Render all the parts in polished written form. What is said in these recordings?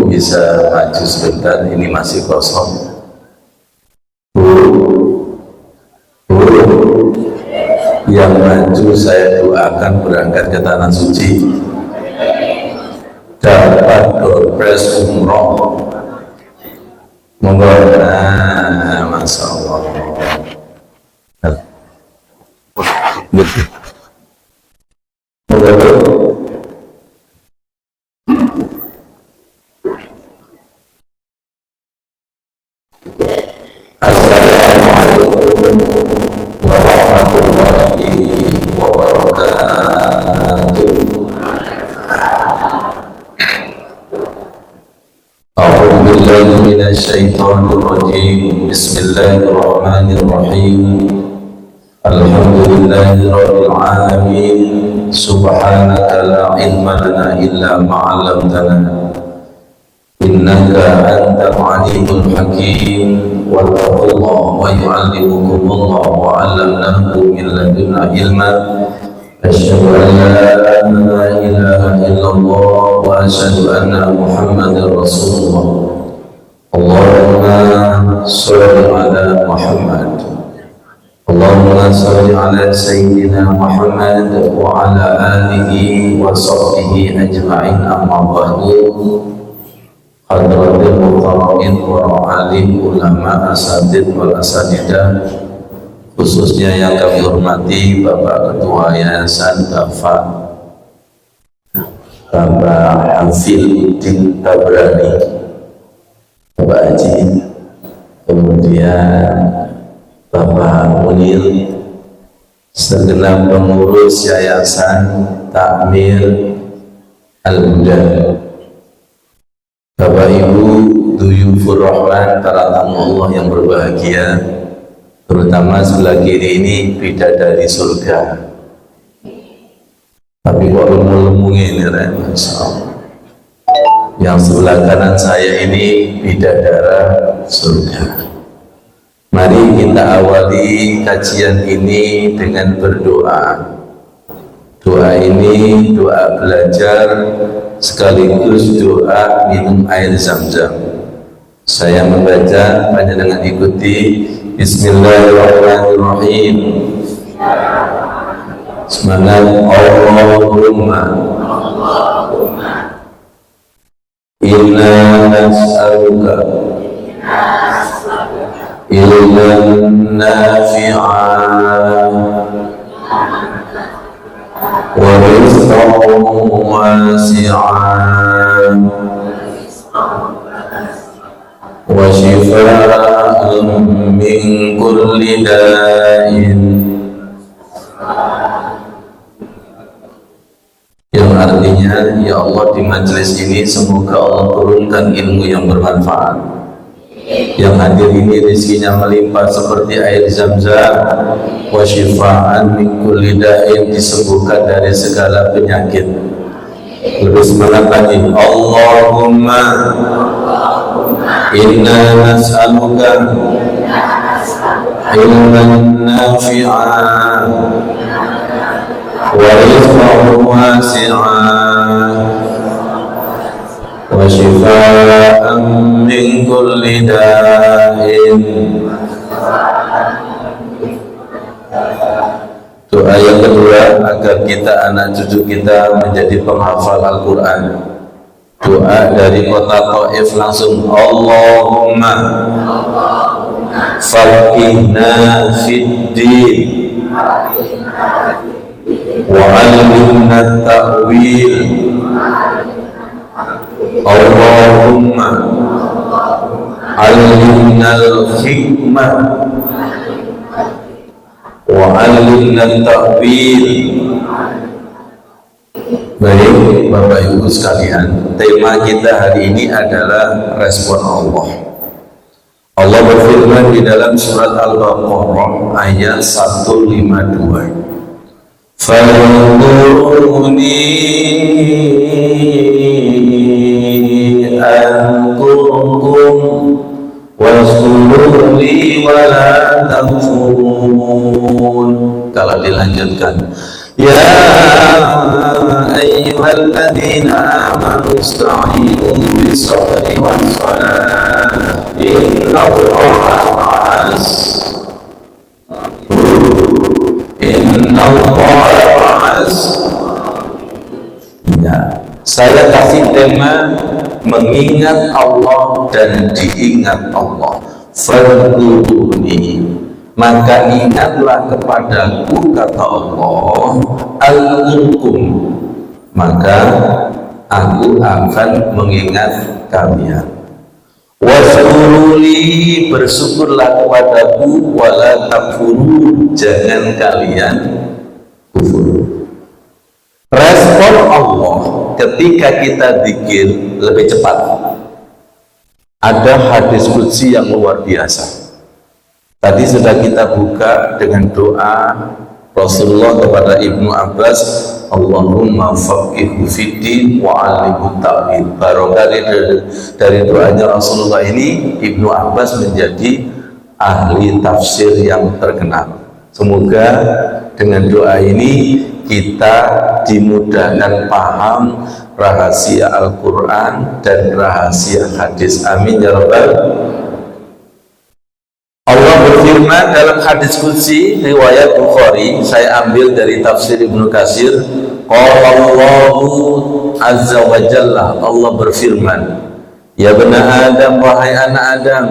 bisa maju sebentar, ini masih kosong. Bu, yang maju saya doakan berangkat ke tanah suci, dapat doorpress umroh. Monggo. Nah, masya Allah. Betul. Assalamualaikum warahmatullahi wabarakatuh. A'udzu billahi minasy syaithanir rajim. Bismillahirrahmanirrahim. Alhamdulillahirabbil alamin. Subhanaka la ilma lana illa ma 'allamtana. Innaka antal alimul hakim. Wattaqullaha wa yu'allimukumullah wa 'allamnakum min ladunna ilma. Asyhadu an la ilaha illallah wa asyhadu anna Muhammadar Rasulullah. Allahumma shalli ala Muhammad. Allahumma shalli ala sayyidina Muhammad wa ala alihi wa sahbihi ajma'in, amma ba'du. Hadratil muhtaramin wa alim ulama asatid wal asatidah, khususnya yang kami hormati Bapak Ketua Yayasan Bapak Hafidhuddin Tabrani, Bapak Haji, kemudian Bapak Munir, segenap pengurus Yayasan Takmir Al-Huda, Bapak Ibu Duyufur Rahman, para tamu Allah yang berbahagia, terutama sebelah kiri ini bidadari surga. Tapi kok lemu-lemu ini, Masya Allah. Yang sebelah kanan saya ini bidadara surga. Mari kita awali kajian ini dengan berdoa. Doa ini doa belajar sekaligus doa minum air Zam-Zam. Saya membaca, panjenengan ikuti. Bismillahirrahmanirrahim. Semangat. Allahumma inna nas'aluka ilman nafi'an wa rizqan wasi'an wa shifaa'an min kulli da'in, yang artinya, ya Allah, di majelis ini semoga Allah turunkan ilmu yang bermanfaat. Yang hadir ini rezekinya melimpah seperti air Zam-Zam. Wa shifaan min kulli da'in, disembuhkan dari segala penyakit. Lebih semangat lagi. Allahumma inna nas'aluka ilman nafi'an wa rizqan wasi'an wa shifaa'an min kulli da'in. Doa yang kedua, agar kita, anak cucu kita menjadi penghafal Al-Quran. Doa dari kota Taif langsung. Allahumma faqihna fid-din wa 'allimna ta'wil. Allahumma 'allimna al-hikmah wa 'allimna ta'wil. Baik Bapak Ibu sekalian, tema kita hari ini adalah respon Allah. Allah berfirman di dalam surat Al-Baqarah ayat 152. Fadhkuruni ankurkum waskuruni wa la takfurun. Kalau dilanjutkan, ya ayyuhalladzina amanu ista'inu bis-sabri was-salah innallaha ma'as ya, saya kasih tema mengingat Allah dan diingat Allah. Fadkuruni, maka ingatlah kepadaku, kata Allah, al-unkum, maka aku akan mengingat kalian. Waskuruli, bersyukurlah kepadaku, wala takfuru, jangan kalian kufur. Respon Allah ketika kita zikir lebih cepat. Ada hadis qudsi yang luar biasa. Tadi sudah kita buka dengan doa Rasulullah kepada Ibnu Abbas, Allahumma faqihhu fiddin wa 'allimhu ta'wil. Barokah dari doanya Rasulullah ini, Ibnu Abbas menjadi ahli tafsir yang terkenal. Semoga dengan doa ini kita dimudahkan paham rahasia Al-Quran dan rahasia hadis. Amin ya rabbal. Allah berfirman dalam hadis qudsi riwayat Bukhari, saya ambil dari tafsir Ibnu Katsir. Qala Allahu azza wa jalla, Allah berfirman, ya bani Adam, wahai anak Adam,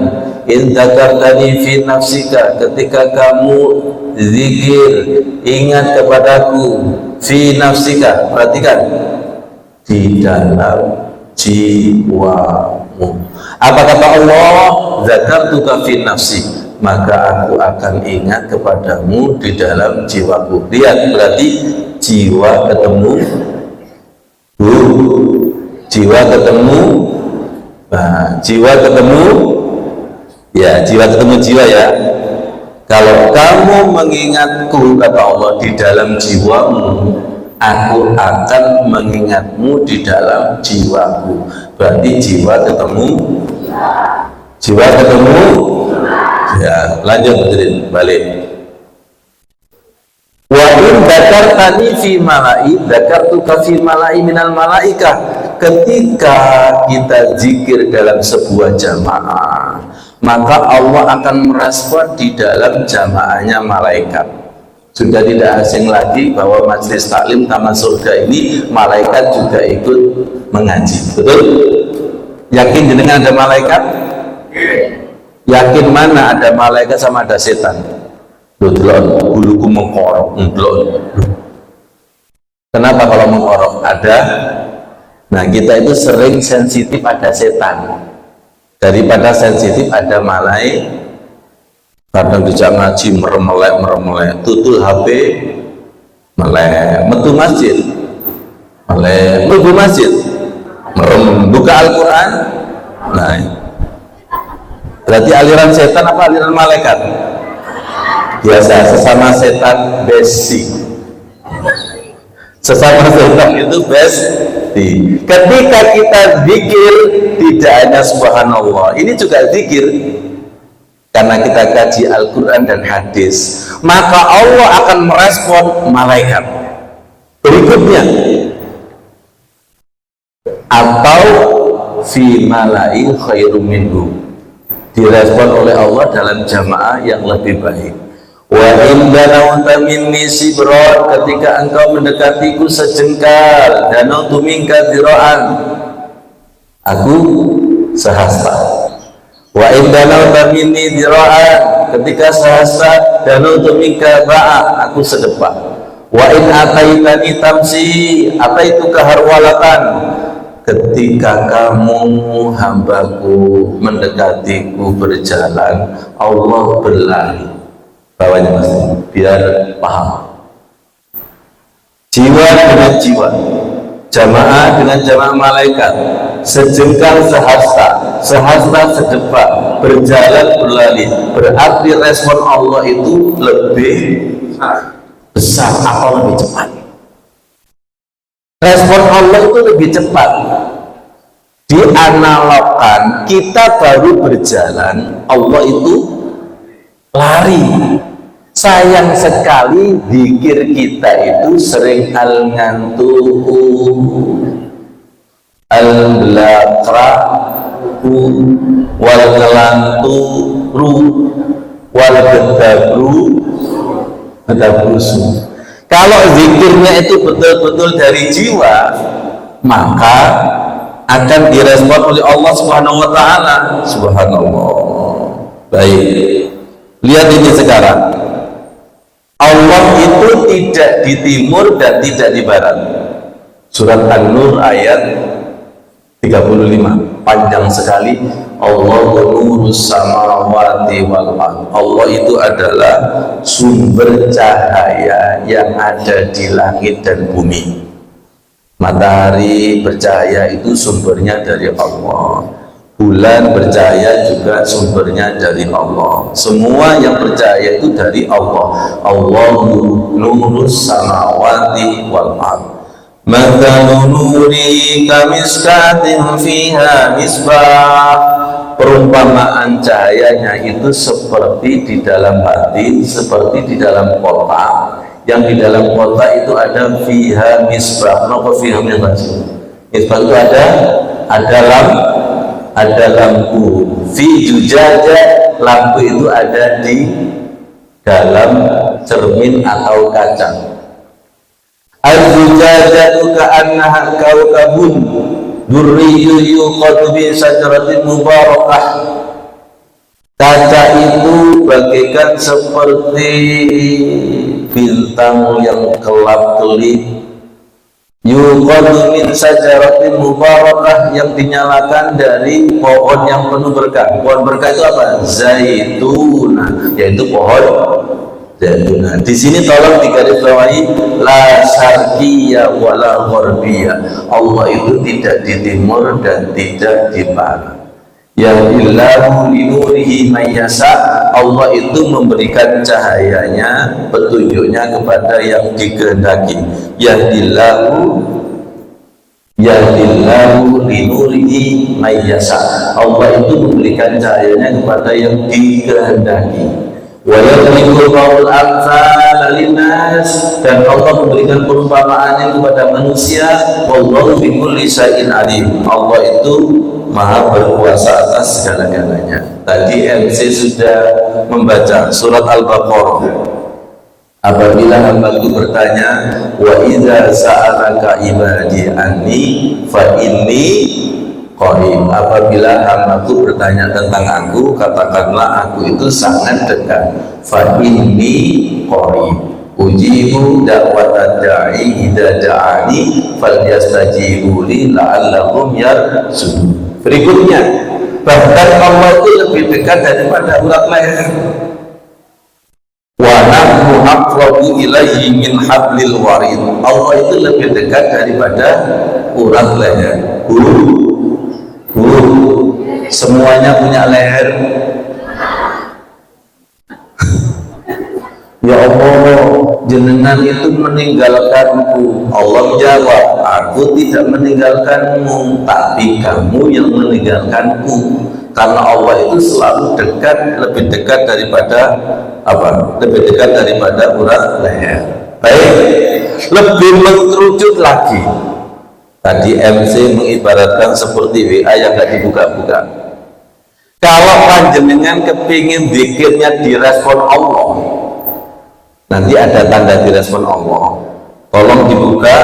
in dzakartani fi nafsika, ketika kamu zikir, ingat kepadaku, fi nafsika, perhatikan, di dalam jiwamu. Apa kata Allah? Zakartuka fi nafsi, maka aku akan ingat kepadamu di dalam jiwaku. Lihat, berarti jiwa ketemu jiwa ketemu, nah, jiwa ketemu ya, jiwa ketemu jiwa ya. Kalau kamu mengingatku, kata Allah, di dalam jiwamu, aku akan mengingatmu di dalam jiwaku. Berarti jiwa ketemu jiwa ketemu ya. Lanjut, balik. Wa in dzakartani fi mala'i dzakartuka fi mala'i minal malaikah. Ketika kita zikir dalam sebuah jamaah, maka Allah akan merespon di dalam jamaahnya malaikat. Sudah tidak asing lagi bahwa majelis taklim Taman Surga ini malaikat juga ikut mengaji. Betul? Yakin jenengan ada malaikat? Yakin mana ada malaikat sama ada setan? Belum, buluku mengkorok. Belum. Kenapa kalau mengkorok? Ada. Nah, kita itu sering sensitif ada setan daripada sensitif ada malaikat. Kadang dijak ngaji meremelek, tutul HP melek, metu masjid melek, metu masjid buka Al-Quran. Nah, berarti aliran setan apa aliran malaikat? Biasa, sesama setan besi. Sesama setan itu besti. Ketika kita zikir, tidak hanya subhanallah, ini juga zikir. Karena kita kaji Al-Quran dan hadis, maka Allah akan merespon malaikat. Berikutnya, atau fi mala'i khairum minhu, direspon oleh Allah dalam jamaah yang lebih baik. Wa in danauta minni sibron, ketika engkau mendekatiku sejengkal, danautu minka dzira'an, aku sehasta. Wa in danauta minni dzira'an, ketika sehasta, danautu minka ba'a, aku sedepak. Wa in ataitani tamsi, ataitu kaharwalatan, ketika kamu hambaku mendekatiku berjalan, Allah berlari. Bawahnya mas, biar paham. Jiwa dengan jiwa, jamaah dengan jamaah malaikat, sejengkal sehasta, sehasta sedepak, berjalan berlari. Berarti respon Allah itu lebih besar atau lebih cepat. Respon Allah itu lebih cepat. Dianalogkan, kita baru berjalan, Allah itu lari. Sayang sekali zikir kita itu sering al-ngantuhu, al-blakrahu, wal-ngelanturu, wal-gedabru, gedabrusu. Kalau zikirnya itu betul-betul dari jiwa, maka akan direspon oleh Allah Subhanahu wa taala. Subhanallah. Baik. Lihat ini sekarang. Allah itu tidak di timur dan tidak di barat. Surat An-Nur ayat 35. Panjang sekali. Allahu nurus samawati wal ardh. Allah itu adalah sumber cahaya yang ada di langit dan bumi. Matahari bercahaya itu sumbernya dari Allah. Bulan bercahaya juga sumbernya dari Allah. Semua yang percaya itu dari Allah. Allahu nurus samawati wal ardh. Mathalu nuri kamiskatin fiha misbah. Perumpamaan cahayanya itu seperti di dalam hati, seperti di dalam kota. Yang di dalam kota itu ada fiha misbah. Kenapa fiha misbah? Misbah itu ada lampu. Fi jujaja, lampu itu ada di dalam cermin atau kaca. Al-zujajatu ka'annaha kawkabun durriyyu yuqadu bi syajaratin mubarakah. Kaca itu bagaikan seperti bintang yang kelap-kelip. Yuqadu min syajaratin mubarakah, yang dinyalakan dari pohon yang penuh berkah. Pohon berkah itu apa? Zaituna, yaitu pohon zaituna. Di sini tolong digarisbawahi la syarqiyya wala gharbiyya. Allah itu tidak di timur dan tidak di barat. Yahdillahu linurihi man yasha. Allah itu memberikan cahayanya, petunjuknya kepada yang dikehendaki. Yahdillahu linurihi man yasha. Allah itu memberikan cahayanya kepada yang dikehendaki. Wa yadribul amsal linnas, dan Allah memberikan perumpamaan kepada manusia. Wallahu bikulli syai'in alim. Allah itu Maha berkuasa atas segala-galanya. Tadi MC sudah membaca surat Al-Baqarah. Apabila hamba-Ku bertanya, wa idza sa'alaka ibadi anni fa inni qarib. Apabila hamba-Ku bertanya tentang aku, katakanlah aku itu sangat dekat. Fa inni qarib. Ujibu da'wata da'i idza da'ani falyastajibu li la'allahum yarshudun. Berikutnya, bahkan Allah itu lebih dekat daripada urat leher. Wa nahnu aqrabu ilaihi min hablil warid. Allah itu lebih dekat daripada urat leher. Semuanya punya leher. Ya Allah, jenengan itu meninggalkanku. Allah menjawab, aku tidak meninggalkanmu, tapi kamu yang meninggalkanku. Karena Allah itu selalu dekat, lebih dekat daripada apa? Lebih dekat daripada urat leher. Baik, lebih mengerucut lagi. Tadi MC mengibaratkan seperti WA yang gak dibuka-buka. Kalau panjenengan kepingin zikirnya direspon Allah, nanti ada tanda direspon Allah. Tolong dibuka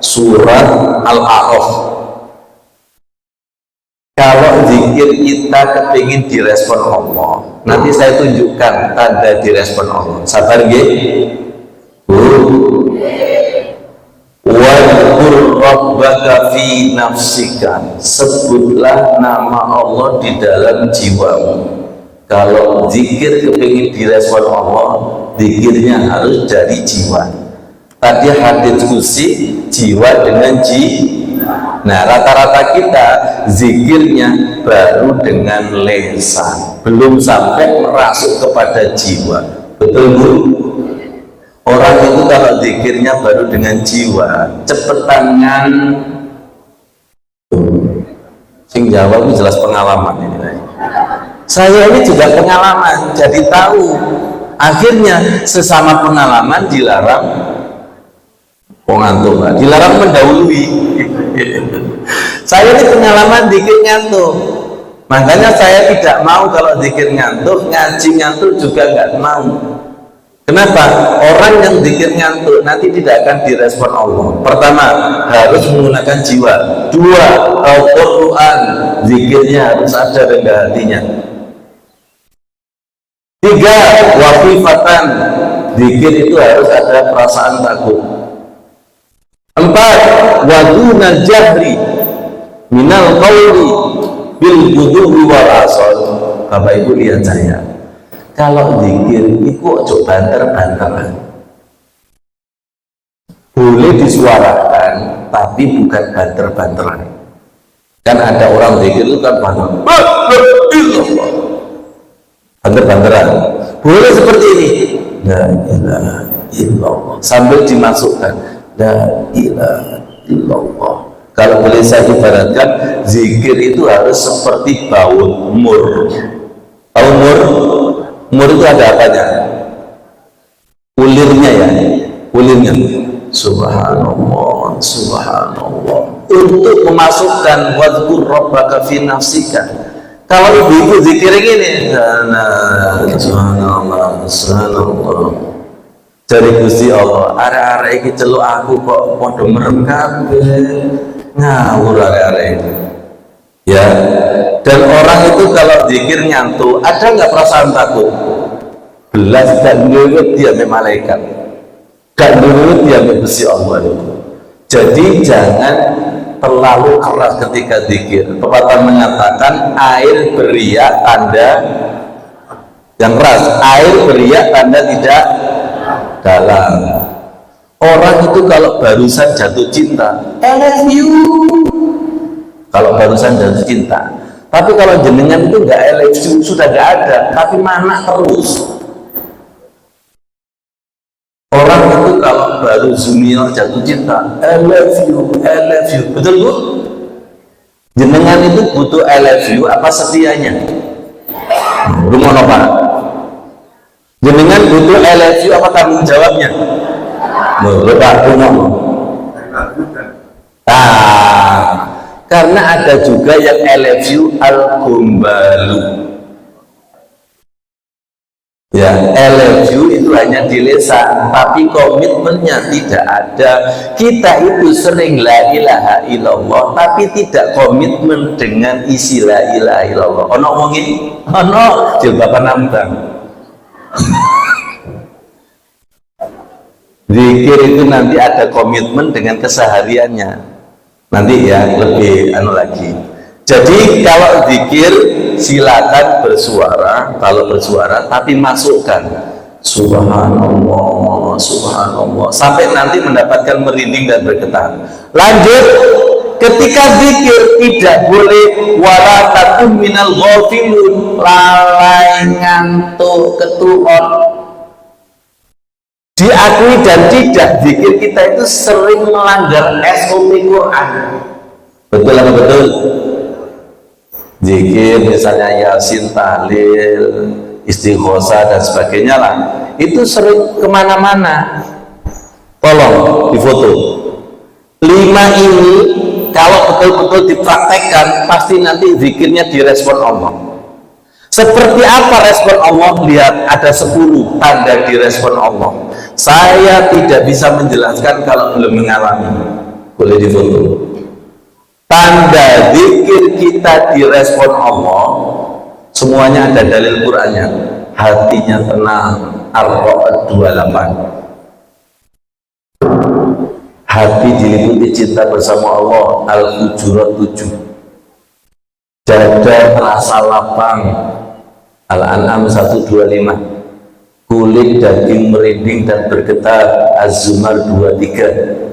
surat Al-A'raf. Kalau zikir kita kepingin direspon Allah, nanti saya tunjukkan tanda direspon Allah. Sabar nggih? Wadhkur rabbaka fi nafsika. Sebutlah nama Allah di dalam jiwamu. Kalau zikir kepingin direspon Allah, zikirnya harus dari jiwa. Tadi hadits kursi jiwa dengan jiwa. Nah, rata-rata kita zikirnya baru dengan lisan, belum sampai merasuk kepada jiwa. Betul Bu? Orang itu kalau zikirnya baru dengan jiwa, cepetan kan. Sing jawab jelas pengalaman ini. Saya ini juga pengalaman, jadi tahu Akhirnya sesama pengalaman dilarang ngantuk, dilarang mendahului. Saya ini pengalaman dikit ngantuk, makanya saya tidak mau kalau dikit ngantuk, ngaji ngantuk juga nggak mau. Kenapa? Orang yang dikit ngantuk nanti tidak akan direspon Allah. Pertama, harus menggunakan jiwa. Dua, Al-Quran, zikirnya harus ada rendah hatinya. Tiga, wafifatan, zikir itu harus ada perasaan takut. Empat, wadunal jahri minal qawli bil guduwi wal asal. Bapak Ibu lihat saya, kalau zikir itu ojo banter-banteran, boleh disuarakan tapi bukan banter-banteran. Kan ada orang zikir itu kan banter-banteran, boleh seperti ini, la ilaha illallah, sambil dimasukkan la ilaha illallah. Kalau boleh saya ibaratkan, zikir itu harus seperti baut mur. Tahu mur? Mur itu ada apanya? Ulirnya ya, ulirnya. Subhanallah, subhanallah. Untuk memasukkan wadhkur rabbaka fi nafsika. Kalau ibu-ibu zikir gini, subhanallah, subhanallah. Dari Gusti Allah, arek-arek iki celuk aku kok padha merem kabeh. Ngawur arek-arek itu. Ya. Dan orang itu kalau zikir nyantuk, ada nggak perasaan takut? Belas dan nurut dia malaikat. Dan nurut dia Gusti Allah itu. Jadi jangan terlalu keras ketika zikir. Pepatah mengatakan air beriak tanda yang keras, air beriak tanda tidak dalam. Orang itu kalau barusan jatuh cinta, I love you. Kalau barusan jatuh cinta, tapi kalau jenengan itu nggak I love you, sudah nggak ada, tapi mana terus. Orang itu kalau baru zumil jatuh cinta, I love you, I love you, betul Bu? Jenengan itu butuh I love you apa setianya? Rumah apa? Jenengan butuh I love you apa tanggung jawabnya? Lupa rumah. Karena ada juga yang I love you al-gumbalu. Ya, I love you itu hanya di lisan, tapi komitmennya tidak ada. Kita itu sering la ilaha illallah, tapi tidak komitmen dengan isi la ilaha illallah. Ono ngomongin, ono jilbaban nambang. Zikir itu nanti ada komitmen dengan kesehariannya. Nanti ya lebih lagi. Jadi kalau zikir silakan bersuara, kalau bersuara tapi masukkan subhanallah, subhanallah sampai nanti mendapatkan merinding dan bergetar. Lanjut, ketika zikir tidak boleh wala takum minal ghafilun, lalai ngantuk ketuon. Diakui dan tidak, zikir kita itu sering melanggar SOP Quran. Betul apa betul? Zikir misalnya Yasin, tahlil, istighosah dan sebagainya lah, itu sering kemana-mana. Tolong difoto. 5 ini kalau betul-betul dipraktekkan, pasti nanti zikirnya direspon Allah. Seperti apa respon Allah? Lihat, ada 10 tanda direspon Allah. Saya tidak bisa menjelaskan kalau belum mengalami. Boleh difoto. Tanda zikir kita direspon Allah, semuanya ada dalil Qur'annya. Hatinya tenang, Ar-Ra'd 28. Hati diliputi cinta bersama Allah, Al-Hujurat 7. Dada terasa lapang, Al-An'am 125. Kulit daging merinding dan bergetar, Az-Zumar 23.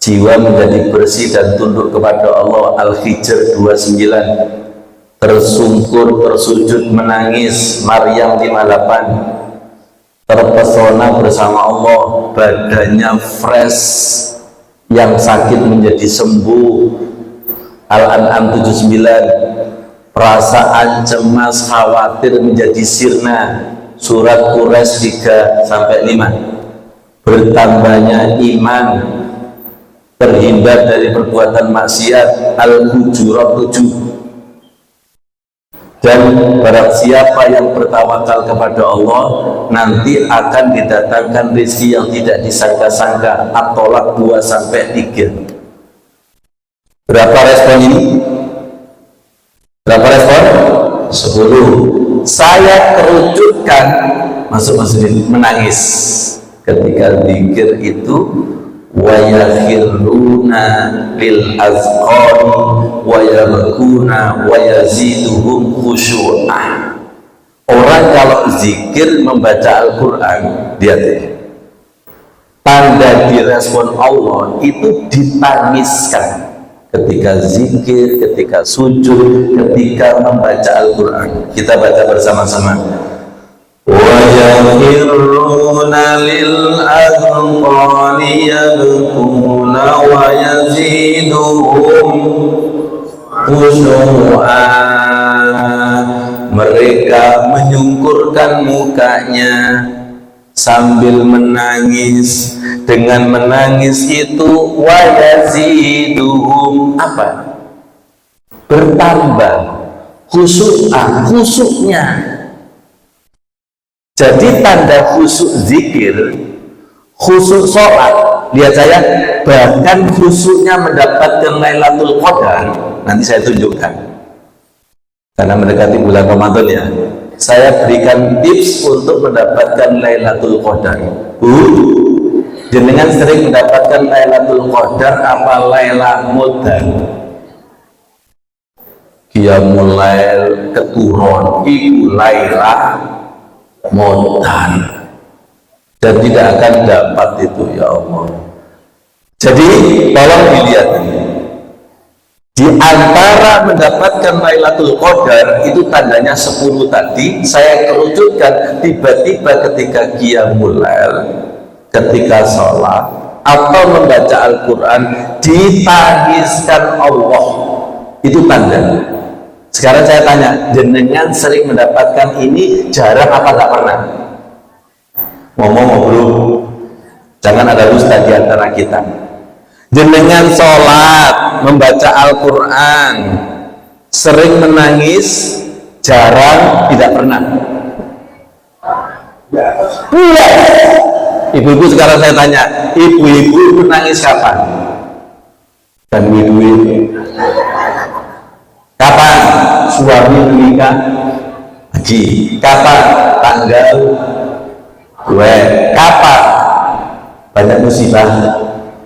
Jiwa menjadi bersih dan tunduk kepada Allah, Al-Hijr 29. Tersungkur, tersujud, menangis, Maryam 58. Terpesona bersama Allah, badannya fresh, yang sakit menjadi sembuh, Al-An'am 79. Perasaan cemas, khawatir menjadi sirna, Surat Quraisy 3 sampai 5. Bertambahnya iman, terhindar dari perbuatan maksiat, Al-Hujurat 7. Dan barang siapa yang bertawakal kepada Allah, nanti akan didatangkan rezeki yang tidak disangka-sangka. At-Tolak 2 sampai 3. Berapa respon ini? Berapa respon? 10. Saya kerucutkan, masuk menangis ketika zikir itu. Wa yakhiruna lil azqani wa yabkuna wa yaziduhum khusyu'ah. Orang kalau zikir membaca Al-Quran, lihat ya, tanda direspon Allah itu ditangiskan ketika zikir, ketika sujud, ketika membaca Al-Quran. Kita baca bersama-sama. وَيَخِرُّونَ لِلْأَذْقَانِ يَبْكُونَ وَيَزِيدُهُمْ خُشُوعًا. Mereka menyungkurkan mukanya sambil menangis. Dengan menangis itu wayaziduhum apa? Bertambah khusyu'an, khusyuknya. Jadi tanda khusyuk zikir, khusyuk sholat, lihat saya, bahkan khusyuknya mendapatkan Lailatul Qadar. Nanti saya tunjukkan, karena mendekati bulan Ramadan ya, saya berikan tips untuk mendapatkan Lailatul Qadar. Jenengan sering mendapatkan Lailatul Qadar apa Laila Mudan? Qiyamul Lail keturun iku Laila Mudan, dan tidak akan dapat itu, ya Allah. Jadi tolong dilihat, di antara mendapatkan Lailatul Qadar itu tandanya 10 tadi saya kerucutkan. Tiba-tiba ketika qiyamul lail, ketika sholat atau membaca Al-Quran, ditangiskan Allah, itu tanda. Sekarang saya tanya, jenengan sering mendapatkan ini jarang apa tak pernah? Ngomong bro, jangan ada dusta di antara kita. Jenengan sholat, membaca Al-Quran, sering menangis, jarang, tidak pernah. Ibu-ibu sekarang saya tanya, ibu-ibu menangis kapan? Dan ibu-ibu kapan suami menikah? Haji. Kapan? Tanggal 2. Kapan? Banyak musibah.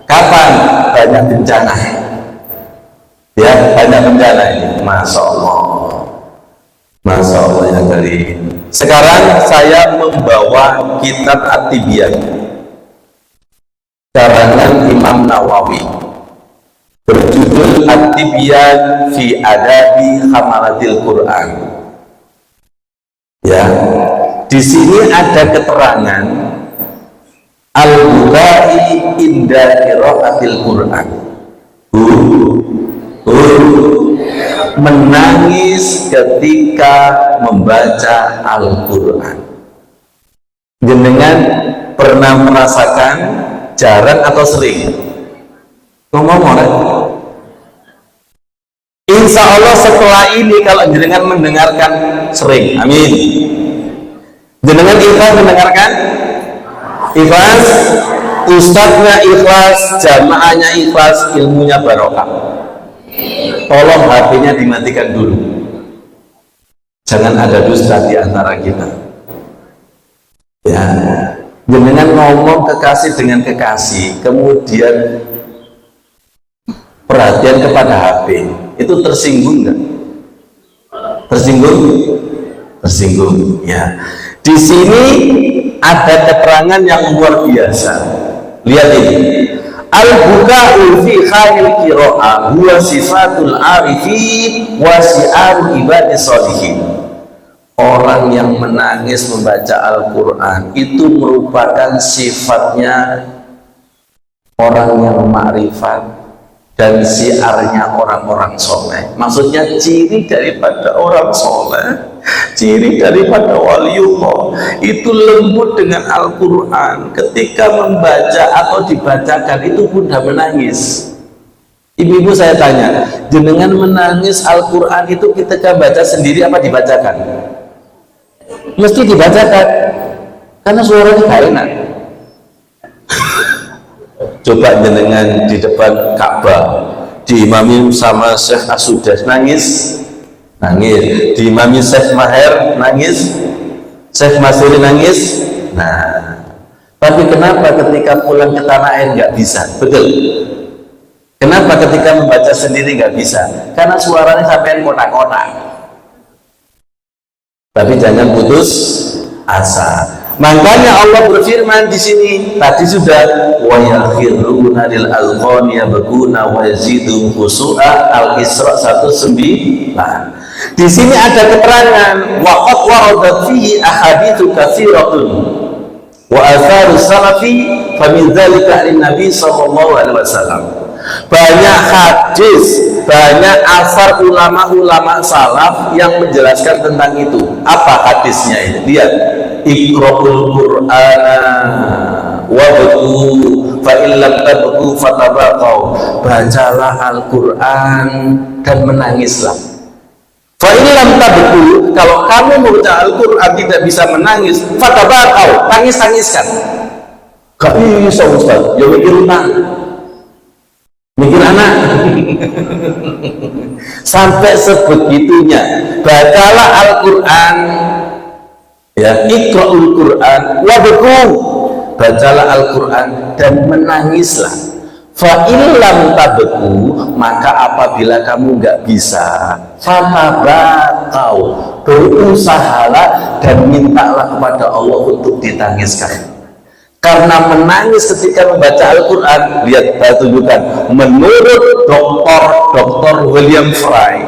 Kapan? Banyak bencana. Ya, banyak bencana ini. Masya Allah. Masya Allah ya Karim. Sekarang saya membawa kitab At-Tibyan karangan Imam Nawawi, berjudul At-Tibyan fi Adabi Hamalatil Quran. Ya, di sini ada keterangan al-bukai inda qiraatil Quran. Menangis ketika membaca Al-Quran. Jenengan pernah merasakan jarang atau sering? Ngomong-ngomong, insya Allah setelah ini kalau jenengan mendengarkan sering, amin. Jenengan ikhlas mendengarkan, ikhlas, ustadznya ikhlas, jamaahnya ikhlas, ilmunya barokah. Tolong HP-nya dimatikan dulu, jangan ada dusta di antara kita. Ya, jenengan ngomong kekasih dengan kekasih, kemudian perhatian kepada HP, itu tersinggung nggak? Tersinggung? Tersinggung. Ya. Di sini ada keterangan yang luar biasa. Lihat ini. Al-buka'u fi khairil qira'ah huwa sifatul arifin wa si'arul ibadis sholihin. Orang yang menangis membaca Al-Quran itu merupakan sifatnya orang yang makrifat dan siarnya orang-orang soleh. Maksudnya ciri daripada orang soleh, Ciri daripada waliullah itu lembut dengan Al-Quran. Ketika membaca atau dibacakan itu bunda menangis. Ibu-ibu saya tanya, jenengan menangis Al-Quran itu ketika baca sendiri apa dibacakan? Mesti dibacakan, karena suaranya gak enak. Coba jenengan di depan Ka'bah diimami sama Syekh As-Sudas, nangis? Nangis. Diimami Syekh Maher, nangis? Syekh Masuri, nangis? Nah, tapi kenapa ketika pulang ke tanah air nggak bisa? Betul? Kenapa ketika membaca sendiri nggak bisa? Karena suaranya sampai kotak-kotak. Tapi jangan putus asa. Makanya Allah berfirman di sini tadi sudah wa yakhiruna lil alqani yabquna wa yazidum khusua Al-Isra 19. Di sini ada keterangan wa qad waradat fihi ahaditsu katsiratun wa atharu salafi fa min dzalika an-nabi sallallahu alaihi wasallam. Banyak hadis, banyak asar ulama-ulama salaf yang menjelaskan tentang itu. Apa hadisnya ini? Lihat, Iqra'ul Qur'ana wabku fa illam tabku fatabaqau. Bacalah Al-Quran dan menangislah. Fa illam tabku, kalau kamu membaca Al-Quran tidak bisa menangis, fatabaqau, tangis-tangiskan. Gak bisa Ustaz, ya mikir utang, mikir anak. Sampai sebegitunya. Bacalah Al-Quran, ya, Iqra'ul Quran wabku, bacalah Al-Quran dan menangislah. Fa illam tabku, maka apabila kamu nggak bisa, fatabaqau, berusahalah dan mintalah kepada Allah untuk ditangiskan. Karena menangis ketika membaca Al-Quran, lihat saya tunjukkan, menurut Dr. William Fry,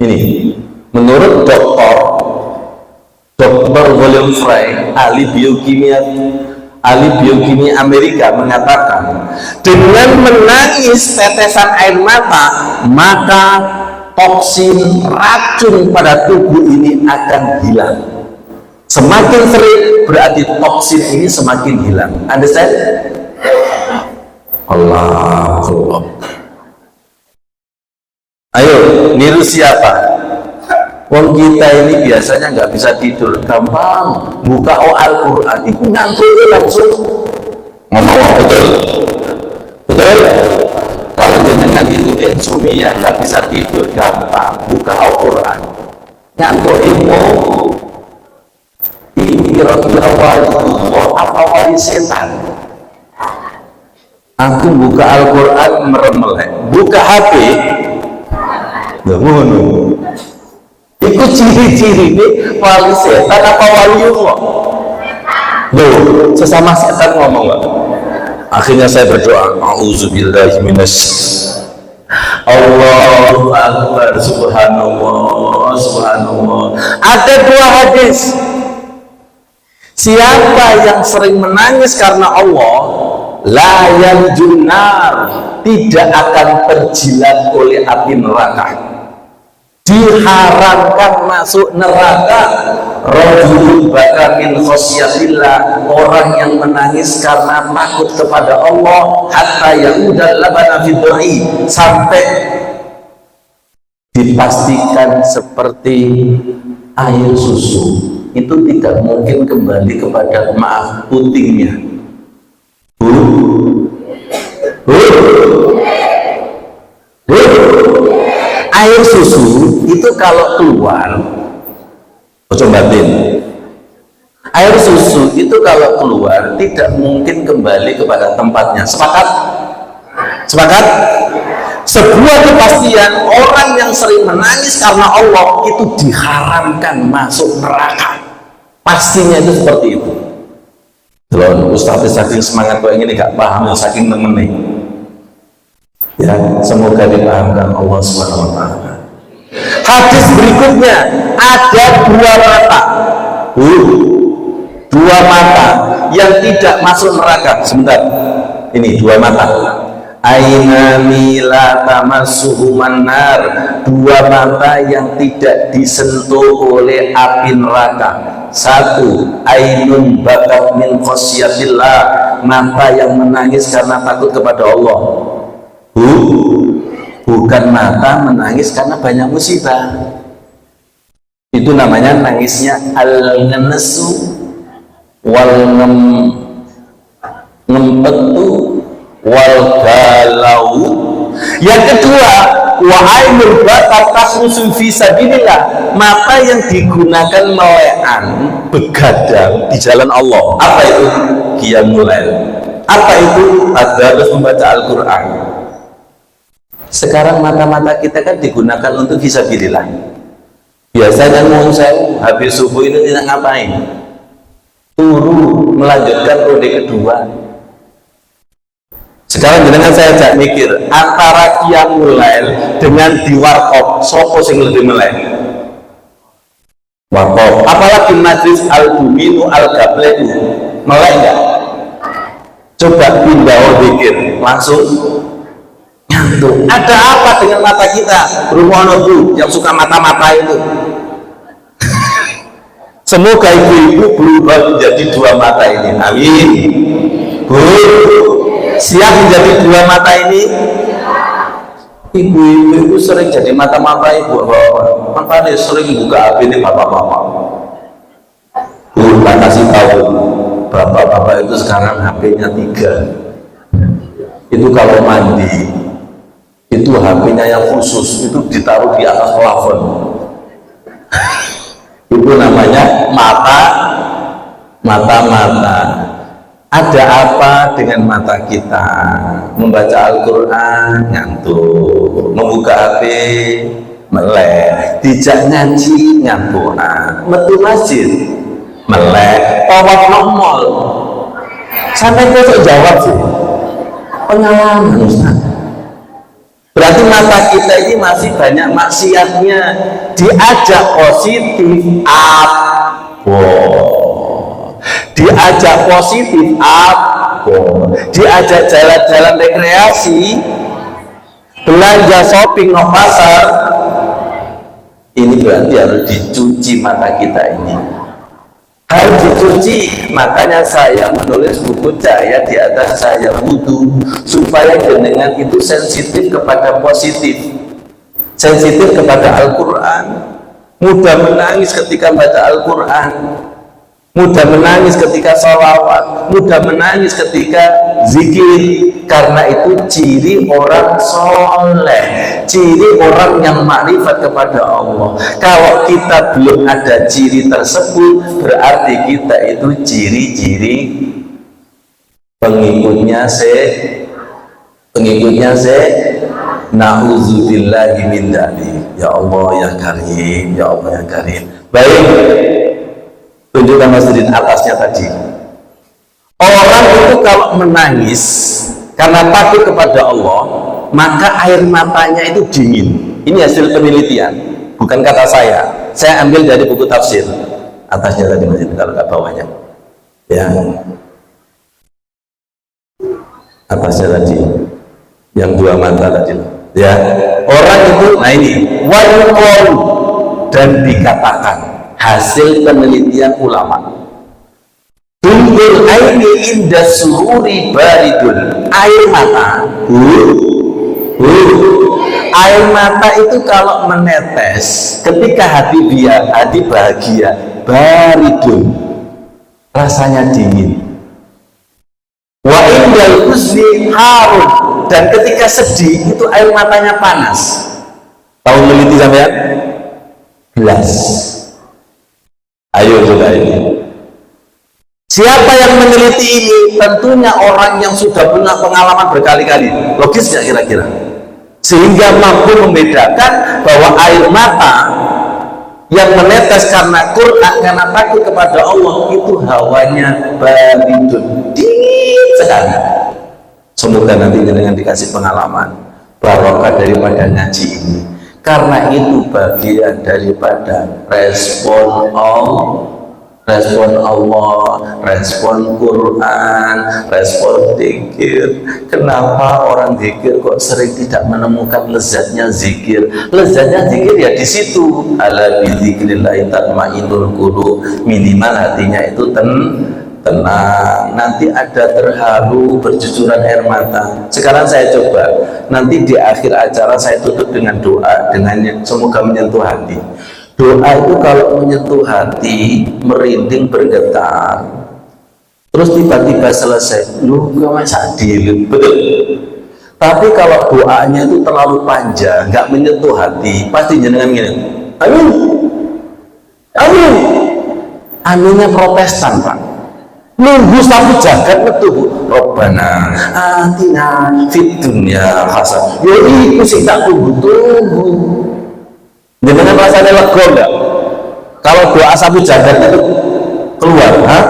ini menurut Dr. William Fry, ahli biokimia Amerika, mengatakan dengan menangis tetesan air mata, maka toksin racun pada tubuh ini akan hilang. Semakin sering berarti toksin ini semakin hilang. Understand? Allah. Ayo, niru siapa? Wong kita ini biasanya nggak bisa tidur, gampang buka Al-Quran itu ngantuk langsung. Ngomong betul, betul. Kalau dengan itu insomnia nggak bisa tidur, gampang buka Al-Quran, ngantuk itu. Ini kira-kira apa wali setan? Aku buka Al-Quran meremelek, buka HP, nggak mau. Itu ciri-ciri ini wali setan apa wali Allah? Loh, sesama setan ngomong nggak? Akhirnya saya berdoa, A'udzubillahi Allahu Akbar, subhanallah, subhanallah. Ada dua hadis. Siapa yang sering menangis karena Allah, la yanjunar, tidak akan terjilat oleh api neraka, diharamkan masuk neraka. Rajulun baka min khosyatillah, orang yang menangis karena takut kepada Allah, hatta ya'udal labana fid du'i, sampai dipastikan seperti air susu itu tidak mungkin kembali kepada, maaf, putingnya. Air susu itu kalau keluar, batin, air susu itu kalau keluar tidak mungkin kembali kepada tempatnya. Sepakat? Sepakat? Sebuah kepastian, orang yang sering menangis karena Allah itu diharamkan masuk neraka. Pastinya itu seperti itu. Loh, Ustaz saking semangat kok ini gak paham, saking nemenin. Ya, semoga dipahamkan Allah Subhanahu wa taala. Hadis berikutnya, ada dua mata. Dua mata yang tidak masuk neraka. Sebentar. Ini dua mata. ainani la tamassuhuman nar, dua mata yang tidak disentuh oleh api neraka. Satu, ainun bakat min khasyatillah, mata yang menangis karena takut kepada Allah. Bukan mata menangis karena banyak musibah. Itu namanya nangisnya al-ngenesu wal ngempetu wal galau. Yang kedua, wa ainul bakat tasrusu fi sabilillah, mata yang digunakan melekan begadang di jalan Allah. Apa itu? Qiyamul lail. Apa itu? Harus membaca Al-Qur'an. Sekarang mata-mata kita kan digunakan untuk fisabilillah. Biasanya mohon saya habis subuh itu tidak ngapain? Turu melanjutkan rode kedua. Sekarang dengan saya ajak mikir antara qiyamul lail dengan di warkop, sopo sing lebih melek? Warkop. Apalagi majlis al-duminu al-gabletu, melek enggak? Coba pindah pikir langsung nyantuk. Ada apa dengan mata kita? Rumono Bu yang suka mata-mata itu. Semoga ibu-ibu berubah menjadi dua mata ini. Amin. Bu, siap menjadi dua mata ini? Ibu-ibu itu sering jadi mata-mata ibu bapak. Makanya sering buka HP ini bapak-bapak. Bu, tak kasih tahu. Bapak-bapak itu sekarang HP-nya 3. Itu kalau mandi, itu HP-nya yang khusus, itu ditaruh di atas plafon. Itu namanya mata-mata. Ada apa dengan mata kita? Membaca Al-Quran ngantuk, membuka HP melek, dijak ngaji ngantukan, metu masjid melek, tawaf nomol. Sampai besok jawab sih pengalaman Ustaz. Berarti mata kita ini masih banyak maksiatnya. Diajak positif apa? Diajak positif apa? Diajak jalan-jalan rekreasi, belanja shopping no pasar. Ini berarti harus dicuci mata kita ini. Harus dicuci. Makanya saya menulis buku cahaya di atas saya wudhu, supaya jenengan itu sensitif kepada positif, sensitif kepada Al-Quran, mudah menangis ketika baca Al-Quran, mudah menangis ketika sholawat, mudah menangis ketika zikir. Karena itu ciri orang soleh, ciri orang yang makrifat kepada Allah. Kalau kita belum ada ciri tersebut, berarti kita itu ciri-ciri pengikutnya na'udzubillahi min dzalik. Ya Allah ya Karim, ya Allah ya Karim. Baik, tunjukkan masjidin atasnya tadi. Orang itu kalau menangis karena takut kepada Allah, maka air matanya itu dingin. Ini hasil penelitian, bukan kata saya. Saya ambil dari buku tafsir. Atasnya tadi masjid, kalau nggak bawahnya. Ya, atasnya tadi, yang dua mata tadi. Ya, orang itu, nah ini, wal dan dikatakan hasil penelitian ulama. Tumbul aini inda sururi baridun. Air mata, air mata itu kalau menetes ketika hati bahagia, baridun, rasanya dingin. Wa indal husni harun, dan ketika sedih itu air matanya panas. Tahu meneliti sampean? Gelas. Ayo coba ini. Siapa yang meneliti ini? Tentunya orang yang sudah punya pengalaman berkali-kali. Logis nggak kira-kira? Sehingga mampu membedakan bahwa air mata yang menetes karena Quran, karena takut kepada Allah, itu hawanya baridun, dingin sekali. Semoga nanti dengan dikasih pengalaman barokah daripada ngaji ini. Karena itu bagian daripada respon Allah, respon Allah, respon Quran, respon zikir. Kenapa orang zikir kok sering tidak menemukan lezatnya zikir? Lezatnya zikir ya di situ. Ala bi dzikrillah tatmainnul qulub. Minimal hatinya itu tenang. Nanti ada terharu, bercucuran air mata. Sekarang saya coba, nanti di akhir acara saya tutup dengan doa, dengan semoga menyentuh hati. Doa itu kalau menyentuh hati, merinding, bergetar, terus tiba-tiba selesai, lu gak adil, betul. Tapi kalau doanya itu terlalu panjang, nggak menyentuh hati, pasti jenengan gini, amin, amin, aminnya Protestan pak. Nunggu satu jagat metu Robbana atina fid dunya hasanah. Ya iku sing tak tunggu. Jenengan rasanya lega enggak? Kalau doa satu jagat itu keluar, Hah?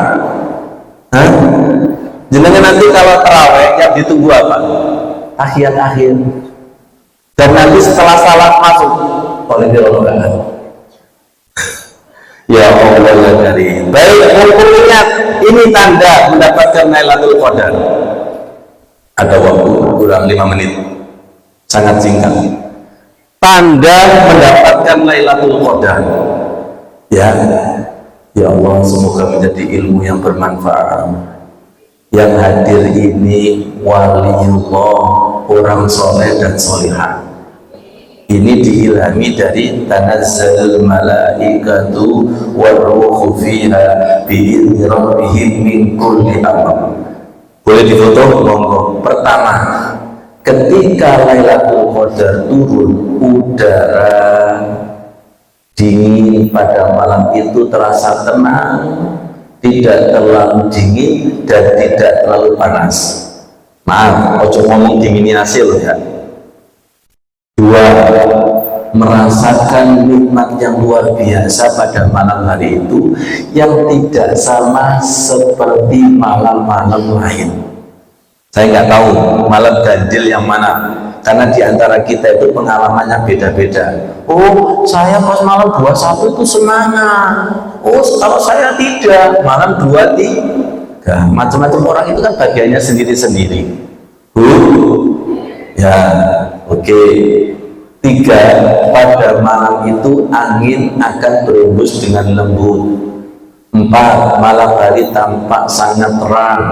Jenengan nanti kalau terawih yang ditunggu apa? Tahiyat-akhir. Dan nanti setelah salat masuk oleh Allah. Ya Allah ya Karim. Baik, mumpung ingat ini tanda mendapatkan Lailatul Qadar. Ada waktu kurang 5 menit, sangat singkat. Tanda mendapatkan Lailatul Qadar. Ya Allah, semoga menjadi ilmu yang bermanfaat. Yang hadir ini waliullah, orang soleh dan solihah. Ini diilhami dari tanazzalul malaikatu warruhu fiha bi'izni rabbihim min kulli amr. Boleh difoto? Monggo. Pertama, ketika Lailatul Qadar turun, udara dingin pada malam itu terasa tenang, tidak terlalu dingin dan tidak terlalu panas. Maaf, ojo ngomong dinginnya hasil ya. 2, merasakan nikmat yang luar biasa pada malam hari itu yang tidak sama seperti malam-malam lain. Saya nggak tahu malam ganjil yang mana, karena diantara kita itu pengalamannya beda-beda. Oh, saya pas malam 21 itu semangat. Oh, kalau saya tidak, malam 23. Macam-macam orang itu kan bagiannya sendiri-sendiri. Ya, oke. 3, pada malam itu angin akan berembus dengan lembut. 4, malam hari tampak sangat terang.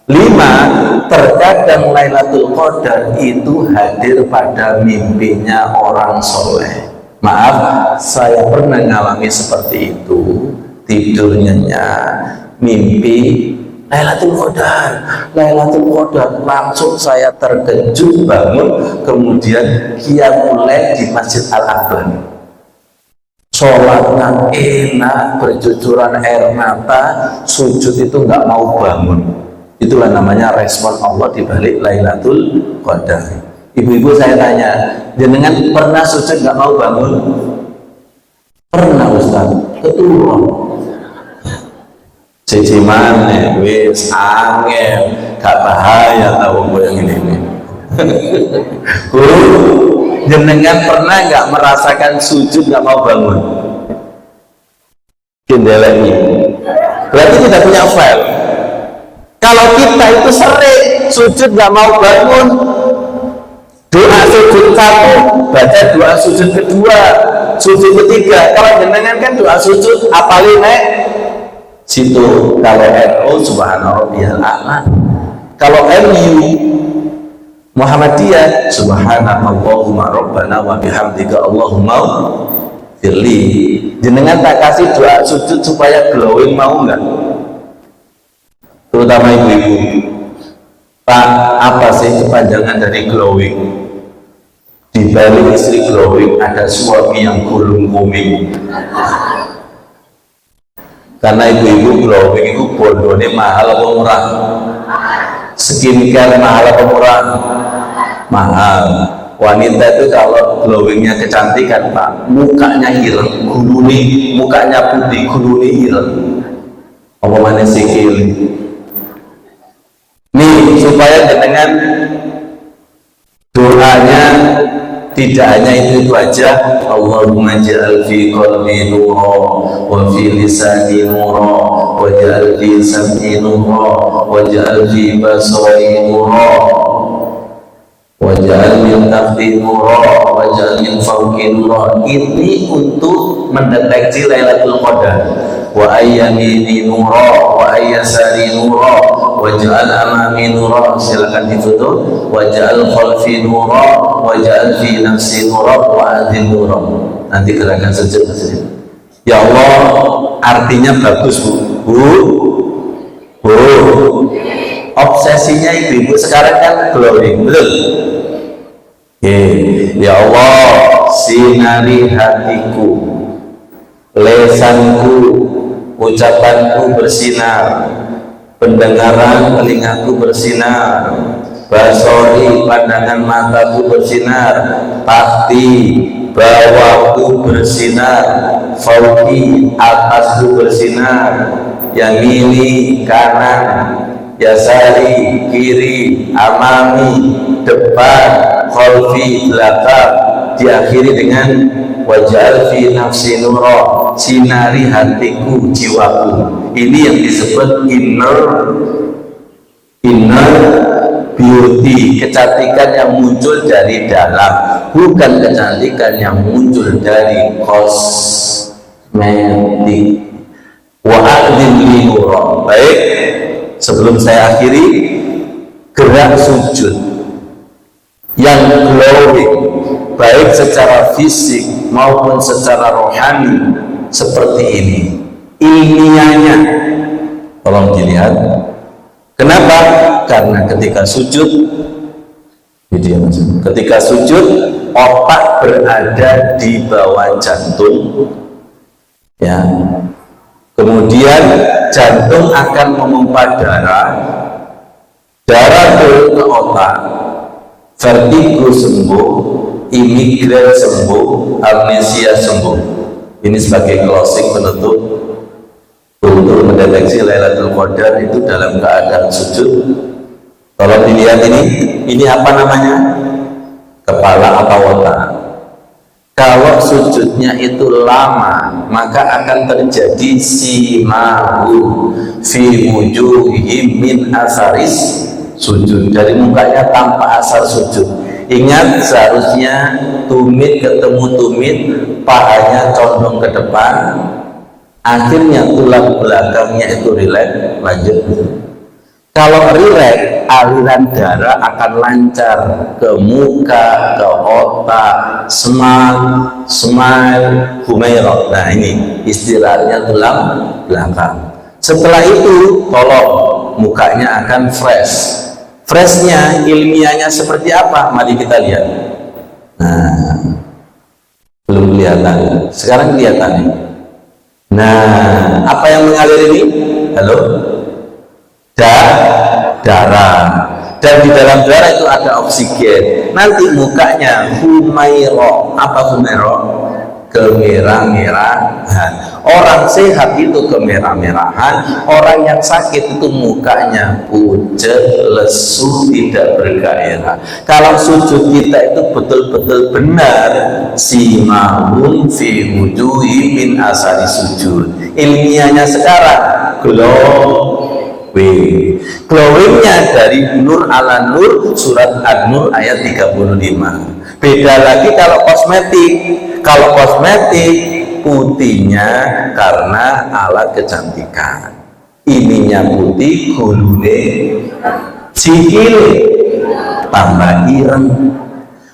5, terkadang Lailatul Qadar itu hadir pada mimpinya orang soleh. Maaf, saya pernah mengalami seperti itu. Tidurnya mimpi Lailatul Qadar, langsung saya terkejut bangun, kemudian qiyamul lail di Masjid Al-Akbar. Sholatnya enak, bercucuran air mata, sujud itu nggak mau bangun. Itulah namanya respon Allah di balik Lailatul Qadar. Ibu-ibu saya tanya, jenengan pernah sujud nggak mau bangun? Pernah Ustaz, keturun. Cici mana, wis angin, gak bahaya tahu yang ini. Jenengan pernah nggak merasakan sujud nggak mau bangun? Kendelanya, berarti tidak punya file. Kalau kita itu sering sujud nggak mau bangun, doa sujud 1, baca doa sujud kedua, sujud ketiga. Kalau jenengan kan doa sujud apalin situ. Kalau NU subhanarabbiyal a'la, kalau MU Muhammadiyah subhanallahumma rabbana wa bihamdika Allahumma firli. Jenengan tak kasih doa sujud supaya glowing, mau nggak? Terutama ibu-ibu, Pak, apa sih kepanjangan dari glowing? Di balik istri glowing ada suami yang gulung kuming. Karena ibu-ibu glowing itu bondone mahal apa murah? Skincare mahal apa murah? Mahal. Wanita itu kalau glowingnya kecantikan Pak, mukanya ireng, guluni, mukanya putih, guluni ireng. Apa mana sikil? Nih, supaya dengan doanya Tidak hanya itu aja, Allahumma ja'al fi qalbi nura wa fi lisani nura wa ja'al fi sam'i nura wa ja'al fi basari nura wa ja'al min tahti nura wa ja'al min fawqi nura. Ini untuk mendeteksi Lailatul Qadar. Wa ayyamini nura wa ayyasari nura waj'al amami nura, silakan difoto, waj'al khalfi nura waj'al fi nafsi nura wa adil nura. Nanti gerakan sujud saja. Ya Allah, artinya bagus bu. Obsesinya ibu-ibu sekarang kan glowing, betul? Ya Allah, sinari hatiku, lesanku, ucapanku bersinar, pendengaran telingaku bersinar, basori pandangan mataku bersinar, tahti bawahku bersinar, fauqi atasku bersinar, yamini kanan, yasari kiri, amami depan, khalfi belakang. Diakhiri dengan waj'al fi nafsi nura, sinari hatiku, jiwaku. Ini yang disebut inner beauty, kecantikan yang muncul dari dalam, bukan kecantikan yang muncul dari kosmetik. Wa a'dzim li nura. Baik, sebelum saya akhiri, gerak sujud yang glowing, baik secara fisik maupun secara rohani, seperti ini ilmiahnya. Tolong dilihat. Kenapa? Karena ketika sujud, ketika sujud, otak berada di bawah jantung, ya. Kemudian jantung akan memompa darah turun ke otak, vertigo sembuh, imigran sembuh, amnesia sembuh. Ini sebagai closing penutup untuk mendeteksi Lailatul Qadar itu dalam keadaan sujud. Tolong dilihat ini apa namanya? Kepala atau otak. Kalau sujudnya itu lama, maka akan terjadi simahu fi wujuhihim min asaris sujud. Dari mukanya tanpa asar sujud. Ingat, seharusnya tumit ketemu tumit, pahanya condong ke depan, akhirnya tulang belakangnya itu rileks. Lanjut. Kalau rileks, aliran darah akan lancar ke muka, ke otak, smile, humairah. Nah, ini istilahnya tulang belakang. Setelah itu, tolong, mukanya akan fresh. Freshnya, ilmiahnya seperti apa? Mari kita lihat. Nah, belum kelihatan. Sekarang kelihatan. Nah, apa yang mengalir ini? Halo? Darah. Dan di dalam darah itu ada oksigen. Nanti mukanya humairah. Apa humairah? Kemerah-merahan. Orang sehat itu kemerah-merahan, orang yang sakit itu mukanya pucat, lesu, tidak bergairah. Kalau sujud kita itu betul-betul benar, simahum fi wujuhi min asari sujud. Ilmiahnya sekarang glowingnya dari nur ala nur, surat An-Nur ayat 35. Beda lagi kalau kosmetik. Kalau kosmetik putihnya karena alat kecantikan, ininya putih, gulune sikile tambah ireng.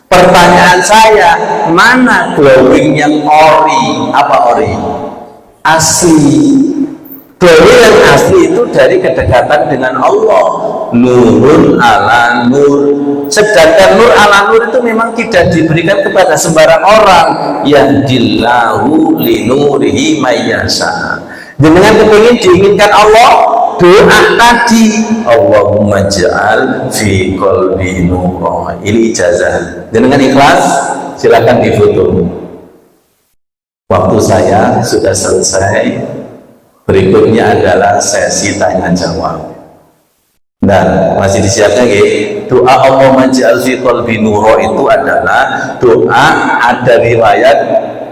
Pertanyaan saya, mana glowing yang ori? Apa ori? Asli. Glowing yang asli itu dari kedekatan dengan Allah. Nurun ala nur. Sedangkan nur ala nur itu memang tidak diberikan kepada sembarang orang. Yahdillahu linurihi mayyasha. Dengan kepingin diinginkan Allah, doa tadi, Allahumma ja'al fi qalbi nura. Ini ijazah. Dengan ikhlas, silakan difoto. Waktu saya sudah selesai. Berikutnya adalah sesi tanya jawab. Nah, masih disiapkan ya. Doa Allahumma ja'al fi qalbi nura itu adalah doa, ada riwayat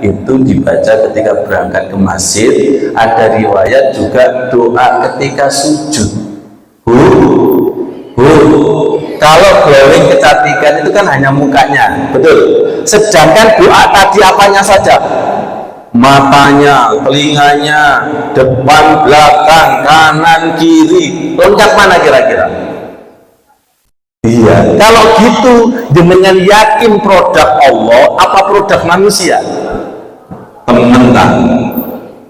itu dibaca ketika berangkat ke masjid, ada riwayat juga doa ketika sujud. Kalau glowing kecantikan itu kan hanya mukanya, betul. Sedangkan doa tadi apanya saja? Matanya, telinganya, depan, belakang, kanan, kiri, lengkap mana kira-kira? Iya, kalau gitu dengan yakin produk Allah apa produk manusia? Temen kan?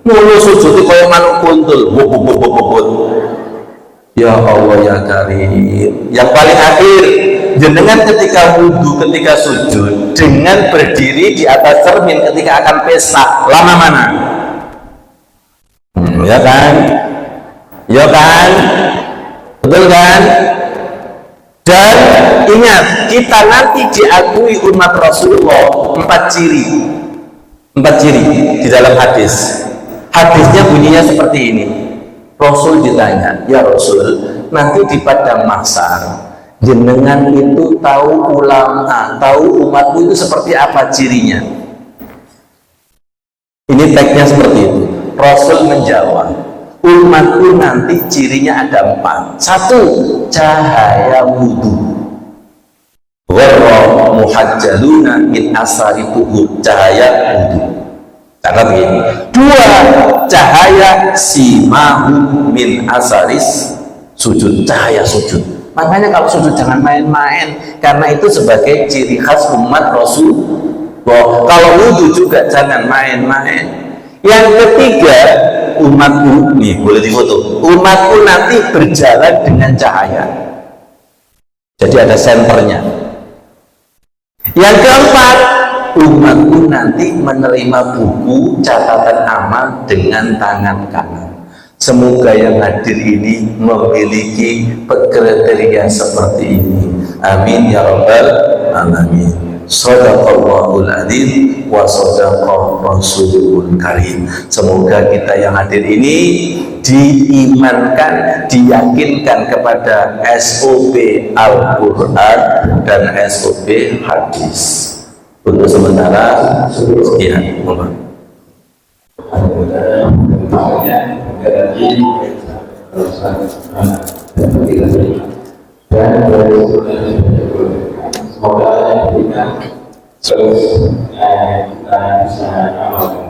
Mulu sujud kaya manuk kuntul, bubut. Ya Allah ya Karim. Yang paling akhir, jenengan ketika wudhu, ketika sujud, dengan berdiri di atas cermin ketika akan pesta, lama mana? Ya kan? Ya kan? Betul kan? Dan ingat, kita nanti diakui umat Rasulullah 4 ciri di dalam hadis. Hadisnya bunyinya seperti ini. Rasul ditanya, ya Rasul, nanti di padang mahsyar jenengan itu tahu ulama, tahu umatmu itu seperti apa cirinya? Ini teksnya seperti itu. Rasul menjawab, umatku nanti cirinya ada 4. 1, cahaya wudhu. Gharra muhajjaluna min asari tuhur, cahaya wudhu. Karena begini. 2, cahaya simahu min asaris sujud, cahaya sujud. Makanya kalau sujud jangan main-main, karena itu sebagai ciri khas umat Rasulullah. Kalau wudhu juga jangan main-main. Yang ketiga, umatku, nih boleh difoto, umatku nanti berjalan dengan cahaya, jadi ada senternya. Yang keempat, umatku nanti menerima buku catatan amal dengan tangan kanan. Semoga yang hadir ini memiliki kriteria seperti ini. Amin ya rabbal alamin. Shadaqallahul adzim wa shadaqa rasulul karim. Semoga kita yang hadir ini diimankan, diyakinkan kepada SOP Al-Quran dan SOP hadis. Untuk sementara sekian. Semoga kita terus kita bisa amalkan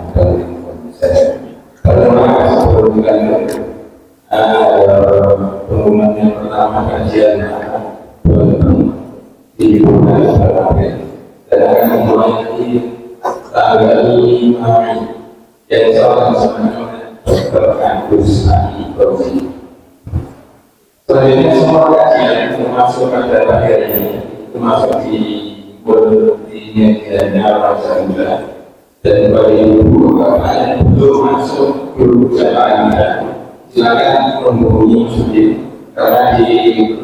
karena sebelum pengumuman yang pertama kajian di bulan April dan akan dimulai di tanggal 5 Mei yang sama-sama berkampus di Provinsi. Selanjutnya semua kajian termasuk pada akhir ini termasuk di media Alhamdulillah dan bagi ibu bapak yang belum masuk grup jamaah Anda silakan menghubungi Sudin karena di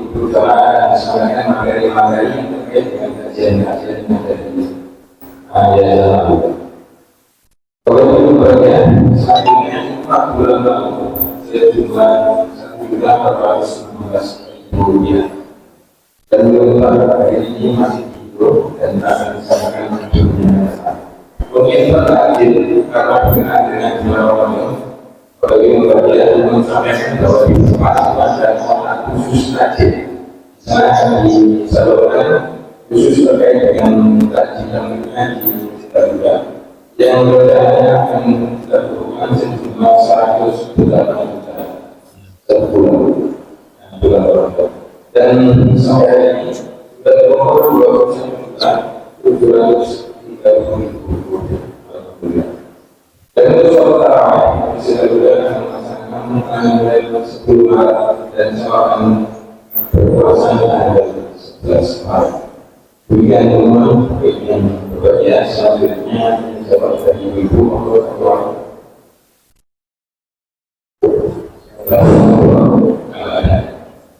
grup jamaah silakan materi-materi yang terkait dengan kajian-kajian yang ada di Yayasan Al-Quran. Kalau itu bagian selanjutnya 4 bulan lalu sejumlah Rp1.415.000 dan hari ini masih hidup dan akan disampaikan hidupnya. Mungkin berhasil karena berkenaan dengan bulan Ramadan bagi membagian menyampaikan bahwa di tempat dan orang khusus saja sangat disalurkan khusus terkait dengan kajian di Serbia yang berada akan dilakukan sejumlah 108 juta sebulan Ramadan. Dan sampai ini sudah berumur 730.000 dan untuk sholat tarawih bisa juga melaksanakan mulai 10 Maret dan sholat berpuasa tanggal 11 Maret. Demikian teman yang berbahagia selanjutnya dapat dari ibu atau ketua.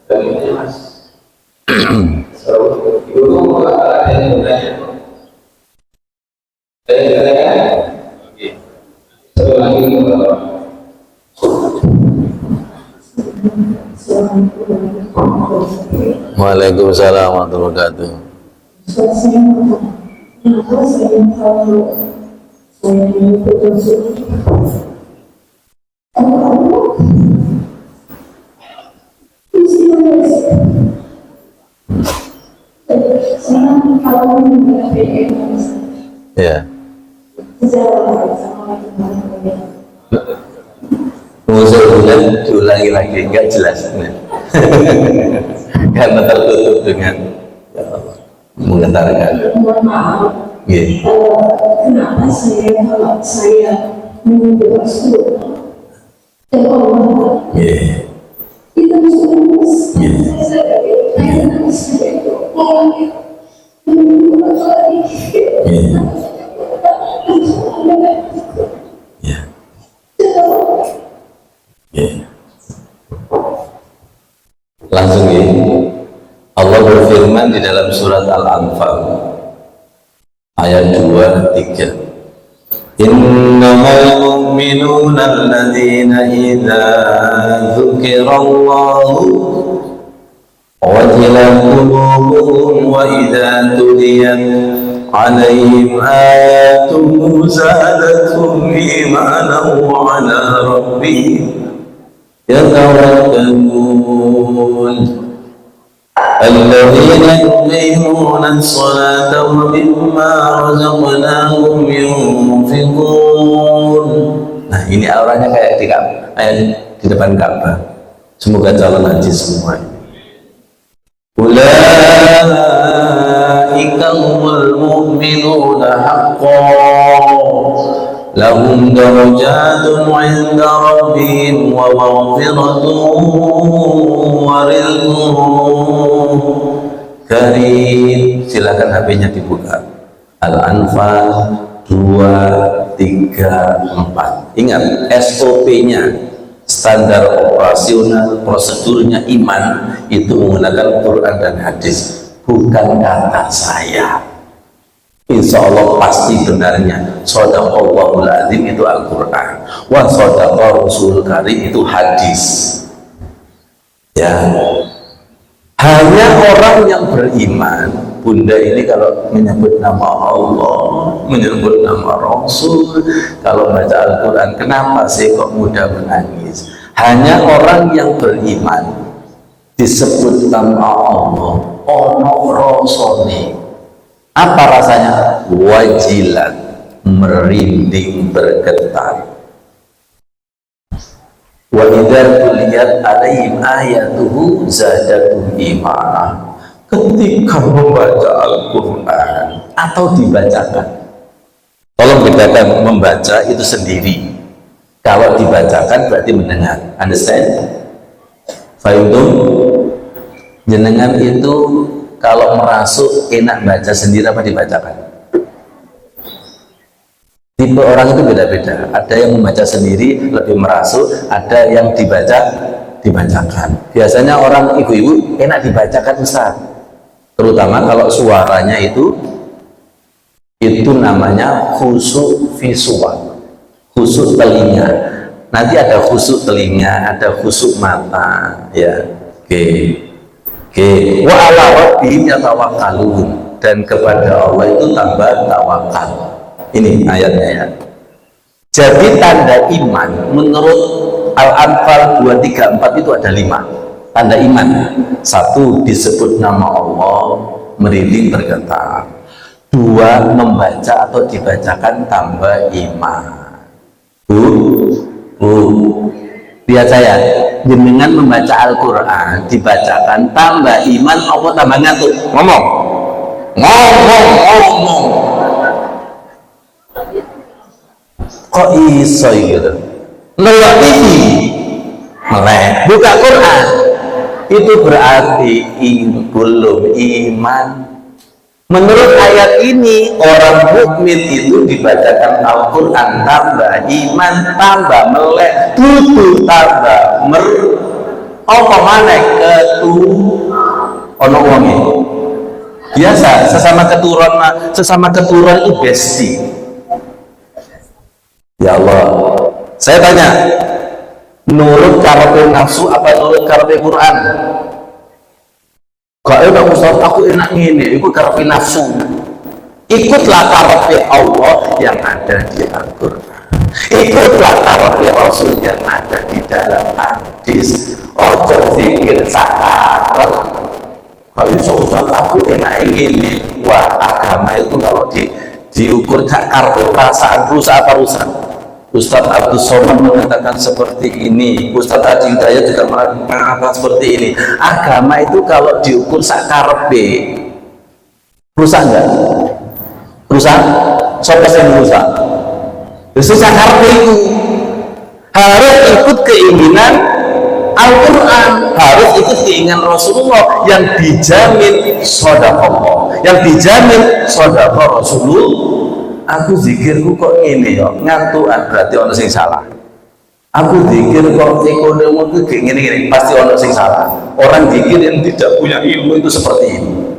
Dan ini mas ibu mau ada yang bertanya? Ada yang bertanya? Oke. Satu lagi. Assalamualaikum. Waalaikumsalam warahmatullahi wabarakatuh. Kenapa saya tahu saya ini betul-betul kalau Ya. Diulangi lagi, enggak jelas. Karena tertutup dengan ya Allah, menggetarkan. mohon maaf, Yeah. kenapa kalau saya menyebut Rasul dan Allah Yeah. itu harus Yeah. Yeah. Yeah. Yeah. Langsung ya. Allah berfirman di dalam surat Al-Anfal ayat 2-3. Innamal mu'minuna alladzina idza dzukirallahu wajilat qulubuhum wa idza tuliyat alaihim ayatuhu zadatuhum imanan wa ala rabbihim yatawakkalun. الذين يقيمون الصلاة ومما رزقناهم ينفقون. Nah, ini auranya kayak di depan Ka'bah. Semoga calon haji semua. Ulaika humul mu'minuna haqqan lahum darajatun 'inda rabbihim wa maghfiratun wa rizqun karim. Silakan HP-nya dibuka. Al-Anfal 234. Ingat SOP-nya, standar operasional prosedurnya iman itu menggunakan Quran dan hadis, bukan kata saya. Insya Allah pasti benarnya. Shadaqallahul azim itu Al-Quran, wa shadaqa Rasul Karim itu hadis. Ya, hanya orang yang beriman. Bunda ini kalau menyebut nama Allah, menyebut nama Rasul, kalau baca Al-Quran, kenapa sih kok mudah menangis? Hanya orang yang beriman disebut nama Allah, ono rasane. Apa rasanya? Wajilat, merinding, bergetar. Wa idza tuliyat alaihim ayatuhu zadatuhum imanah. Ketika membaca Al-Quran atau dibacakan, tolong bedakan, membaca itu sendiri, kalau dibacakan berarti mendengar. Understand? Fahim? Jenengan itu kalau merasuk enak baca sendiri apa dibacakan? Tipe orang itu beda-beda. Ada yang membaca sendiri lebih merasuk, ada yang dibacakan. Biasanya orang ibu-ibu enak dibacakan, Ustaz. Terutama kalau suaranya itu namanya khusuk visual, khusuk telinga. Nanti ada khusuk telinga, ada khusuk mata, ya. Oke. Wa ala rabbihim yatawakkalun, dan kepada Allah itu tambah tawakal. Ini ayatnya ya. Jadi tanda iman menurut Al-Anfal 234 itu ada 5 tanda iman. 1, disebut nama Allah, merinding, bergetar. 2, membaca atau dibacakan tambah iman. Lihat saya, jenengan membaca Al-Quran, dibacakan tambah iman, apa tambah ngantuk? Ngomong. Kok iso gitu? Nonton TV, melek, buka Quran, itu berarti belum iman. Menurut ayat ini, orang mukmin itu dibacakan Al-Quran tambah iman, tambah melek, tutu tambah apa mana ono wonge. Biasa sesama keturunan itu besti. Ya Allah, saya tanya, nurut karepe nafsu apa nurut karepe Quran? enak ini, ikut karepe nafsu. Ikutlah karepe Allah yang ada di Al-Quran. Ikutlah karepe Rasul yang ada di dalam hadis. Ojo zikir sakarat. Kalau Ustaz aku enak ini, wah agama itu kalau diukur karepe perasaan rusak. Ustaz Abdul Somad mengatakan seperti ini, Ustaz Haji Hidayat juga mengatakan seperti ini. Agama itu kalau diukur sakarepe rusak enggak? Rusak? Siapa yang rusak? Justru sakarepe itu harus ikut keinginan Al-Quran, harus ikut keinginan Rasulullah yang dijamin shadaqallah, yang dijamin shadaqah Rasulullah. Aku zikirku kok ini ya, ngantukan berarti ono sing salah. Aku zikir kok ekonomiku kayak gini, pasti ono sing salah. Orang zikir yang tidak punya ilmu itu seperti ini.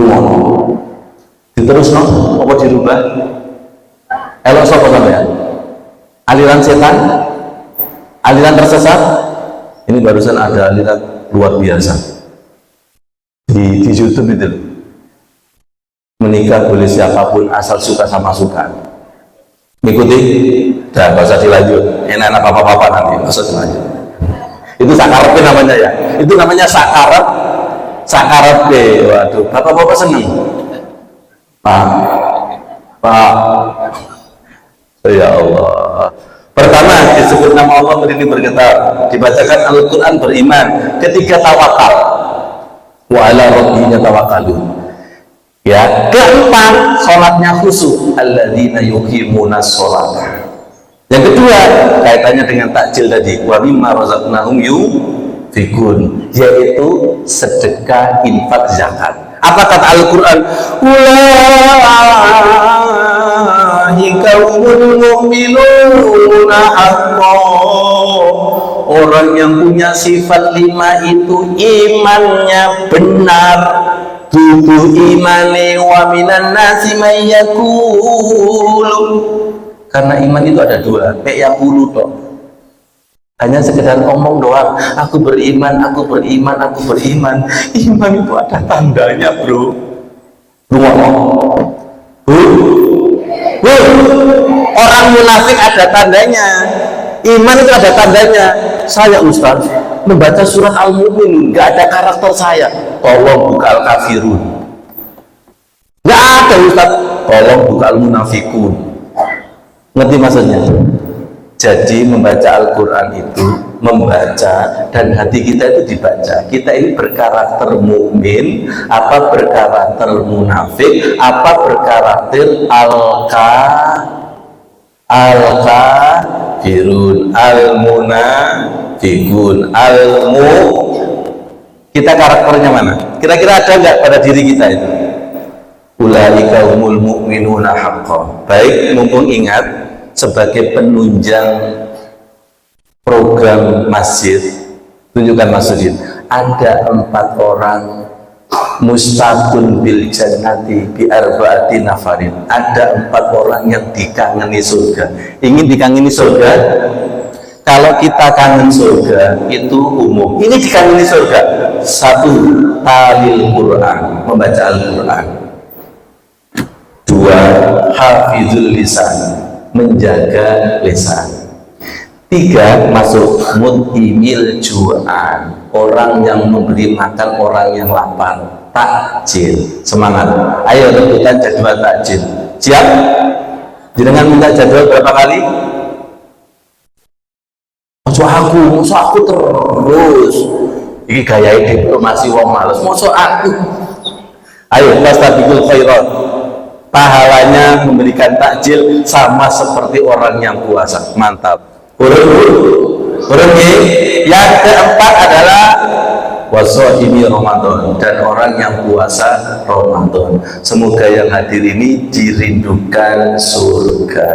Lu diterus no, apa dirubah? Elok sapa sampean? Aliran setan? Aliran tersesat? Ini barusan ada aliran luar biasa di YouTube itu. Menikah boleh siapapun asal suka sama suka. Mengikuti, dah gak usah dilanjut. Enak-enak bapak-bapak nanti, gak usah dilanjut. Itu sakarat namanya ya. Itu namanya sakarat. Sakarat deh. Waduh, bapak-bapak seneng. Pak. Ya Allah. Pertama disebut nama Allah berdiri bergetar, dibacakan Al-Quran beriman. Ketiga tawakal. Wa ala rabbihim yatawakkalun. Ya, keempat sholatnya khusyuk. Alladzina yuqimunas sholat. Yang kedua kaitannya dengan takjil tadi. Wa mimma razaqnahum yunfikun, yaitu sedekah, infak, zakat. Apa kata Al-Quran? Ulaika humul mu'minuna haqqan. Orang yang punya sifat 5 itu imannya benar. Tubuh imani wa minan nasi may yaqulu. Karena iman itu ada 2, kayak yaqulu toh. Hanya sekedar ngomong doang, aku beriman, aku beriman, aku beriman. Iman itu ada tandanya, bro. Orang munafik ada tandanya. Iman itu ada tandanya. Saya Ustaz membaca surat Al-Mu'min, nggak ada karakter saya. Tolong buka Al-Kafirun. Nggak ada Ustaz. Tolong buka Al-Munafikun. Ngerti maksudnya? Jadi membaca Al-Quran itu membaca dan hati kita itu dibaca. Kita ini berkarakter mukmin, apa berkarakter munafik, apa berkarakter al-kafirun, al-munafikun, kita karakternya mana? Kira-kira ada nggak pada diri kita itu? Ulaika humul mu'minuna haqqan. Baik, mumpung ingat sebagai penunjang program masjid, tunjukkan masjid. Ada 4 orang mustaqun bil jannati bi arba'ati nafarin. Ada 4 orang yang dikangeni surga. Ingin dikangeni surga? Kalau kita kangen surga itu umum. Ini dikangeni surga. 1, talil Quran, membaca Al-Quran. 2, hafizul lisan, menjaga lisan. 3, masuk mutimil ju'an, orang yang memberi makan orang yang lapar. Takjil, semangat. Ayo tentukan jadwal takjil. Siap? Jangan minta jadwal berapa kali? Masuk aku terus. Ini gaya diplomasi wong males. Masuk aku. Ayo fastabiqul khairat. Pahalanya memberikan takjil sama seperti orang yang puasa. Mantap. Urut. Yang keempat adalah wasohimi Ramadan, dan orang yang puasa Ramadan. Semoga yang hadir ini dirindukan surga.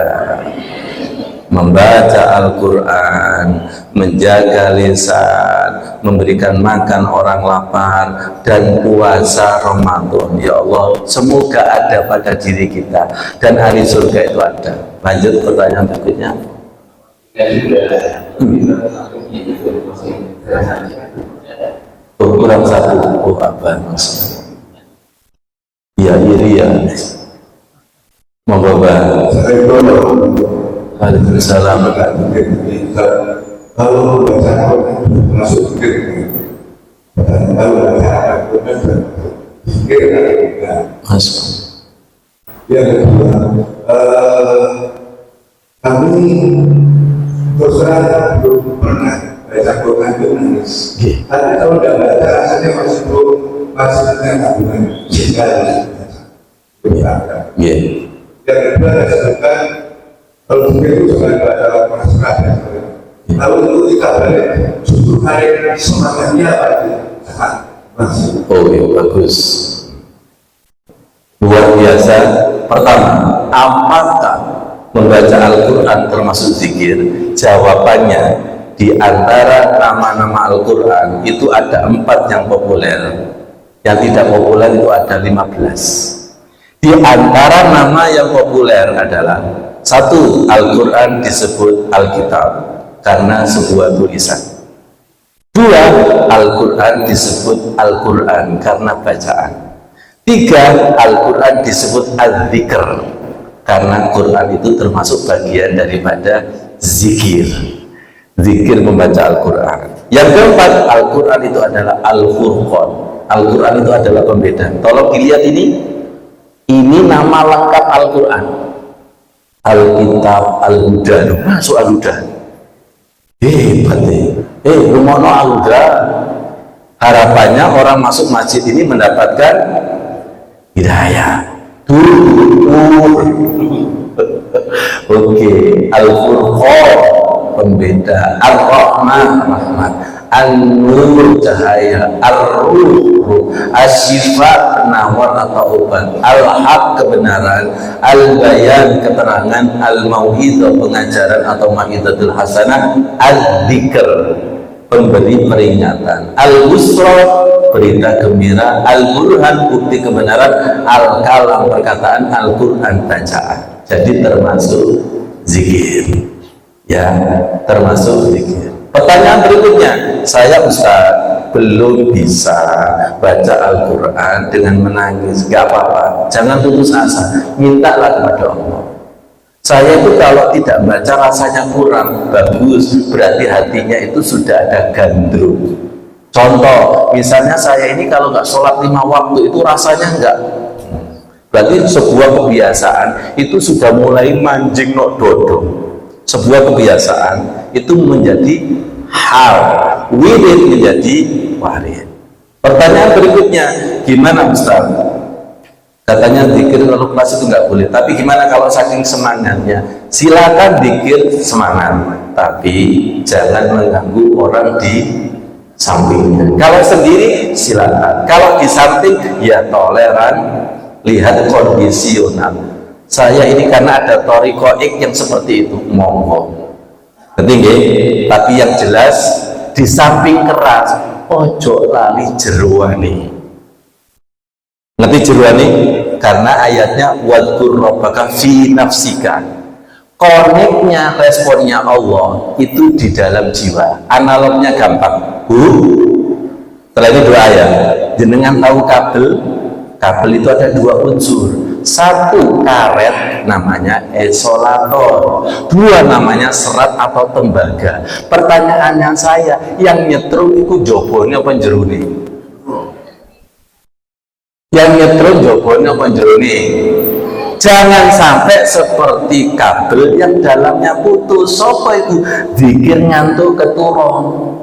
Membaca Al-Quran, menjaga lisan, memberikan makan orang lapar, dan puasa Ramadan. Ya Allah, semoga ada pada diri kita dan hari surga itu ada. Lanjut pertanyaan berikutnya. Kurang 1. Apa maksudnya? Iya. Monggo Pak. Waalaikumsalam. Kalau baca Quran masuk zikir, kalau baca Quran zikir Masuk. yang kedua, kami terserah belum pernah baca Quran itu nangis. Tapi kalau tidak baca rasanya masih tabungan jika baca. Yang kedua adalah kalau zikir itu jangan baca pasrah. Lalu itu kita balik, justru hari semangatnya masih. Oh ya, bagus. Luar biasa. Pertama, apakah membaca Al-Quran termasuk zikir? Jawabannya, di antara nama-nama Al-Quran itu ada 4 yang populer. Yang tidak populer itu ada 15. Di antara nama yang populer adalah 1. Al-Quran disebut Alkitab karena sebuah tulisan. 2. Al-Quran disebut Al-Quran karena bacaan. 3. Al-Quran disebut Al-Zikr karena Quran itu termasuk bagian daripada zikir. Zikir membaca Al-Quran. Yang keempat, Al-Quran itu adalah Al-Furqan. Al-Quran itu adalah pembeda. Tolong dilihat ini nama lengkap Al-Quran. Al-Kitab, Al-Huda, masuk Al-Huda. Hebat nih. Rumono Al-Huda. Harapannya orang masuk masjid ini mendapatkan hidayah. Oke, Al-Furqan pembeda, Ar-Rahman rahmat, An-Nur cahaya, Ar-Ruh Asy-Syifa penawar atau obat, Al-Haq kebenaran, Al-Bayan keterangan, Al-Mau'izah pengajaran atau Mau'izatul Hasanah, Al-Dzikr pemberi peringatan, Al-Busra berita gembira, Al-Burhan bukti kebenaran, Al-Kalam perkataan, Al-Quran bacaan. Jadi termasuk zikir, ya, termasuk zikir. Pertanyaan berikutnya, saya Ustaz belum bisa baca Al-Quran dengan menangis. Gak apa-apa, jangan putus asa, mintalah kepada Allah. Saya itu kalau tidak baca rasanya kurang bagus, berarti hatinya itu sudah ada gandrung. Contoh, misalnya saya ini kalau nggak sholat 5 waktu itu rasanya nggak, berarti sebuah kebiasaan itu sudah mulai manjing no dodo. Sebuah kebiasaan itu menjadi hal, wirid menjadi warid. Pertanyaan berikutnya, gimana Ustaz? Katanya zikir kalau kelas itu nggak boleh, tapi gimana kalau saking semangatnya? Silakan zikir semangat, tapi jangan mengganggu orang di sampingnya. Kalau sendiri silakan, kalau di samping ya toleran, lihat kondisional. Saya ini karena ada thariqah yang seperti itu, monggo. Ketinggi, tapi yang jelas di samping keras, ojo lali jeruani. Ngerti jeruani? Karena ayatnya wadkur rabbaka fi nafsika. Koneknya, responnya Allah itu di dalam jiwa. Analognya gampang. Setelah ini doa ya. Jenengan tahu kabel itu ada 2 unsur. 1 karet namanya isolator, 2 namanya serat atau tembaga. Pertanyaannya saya, yang nyetrum itu jobonnya apa jeruni? Yang nyetrum jobonnya apa jeruni? Jangan sampai seperti kabel yang dalamnya putus. Sopo itu zikir ngantuk keturun.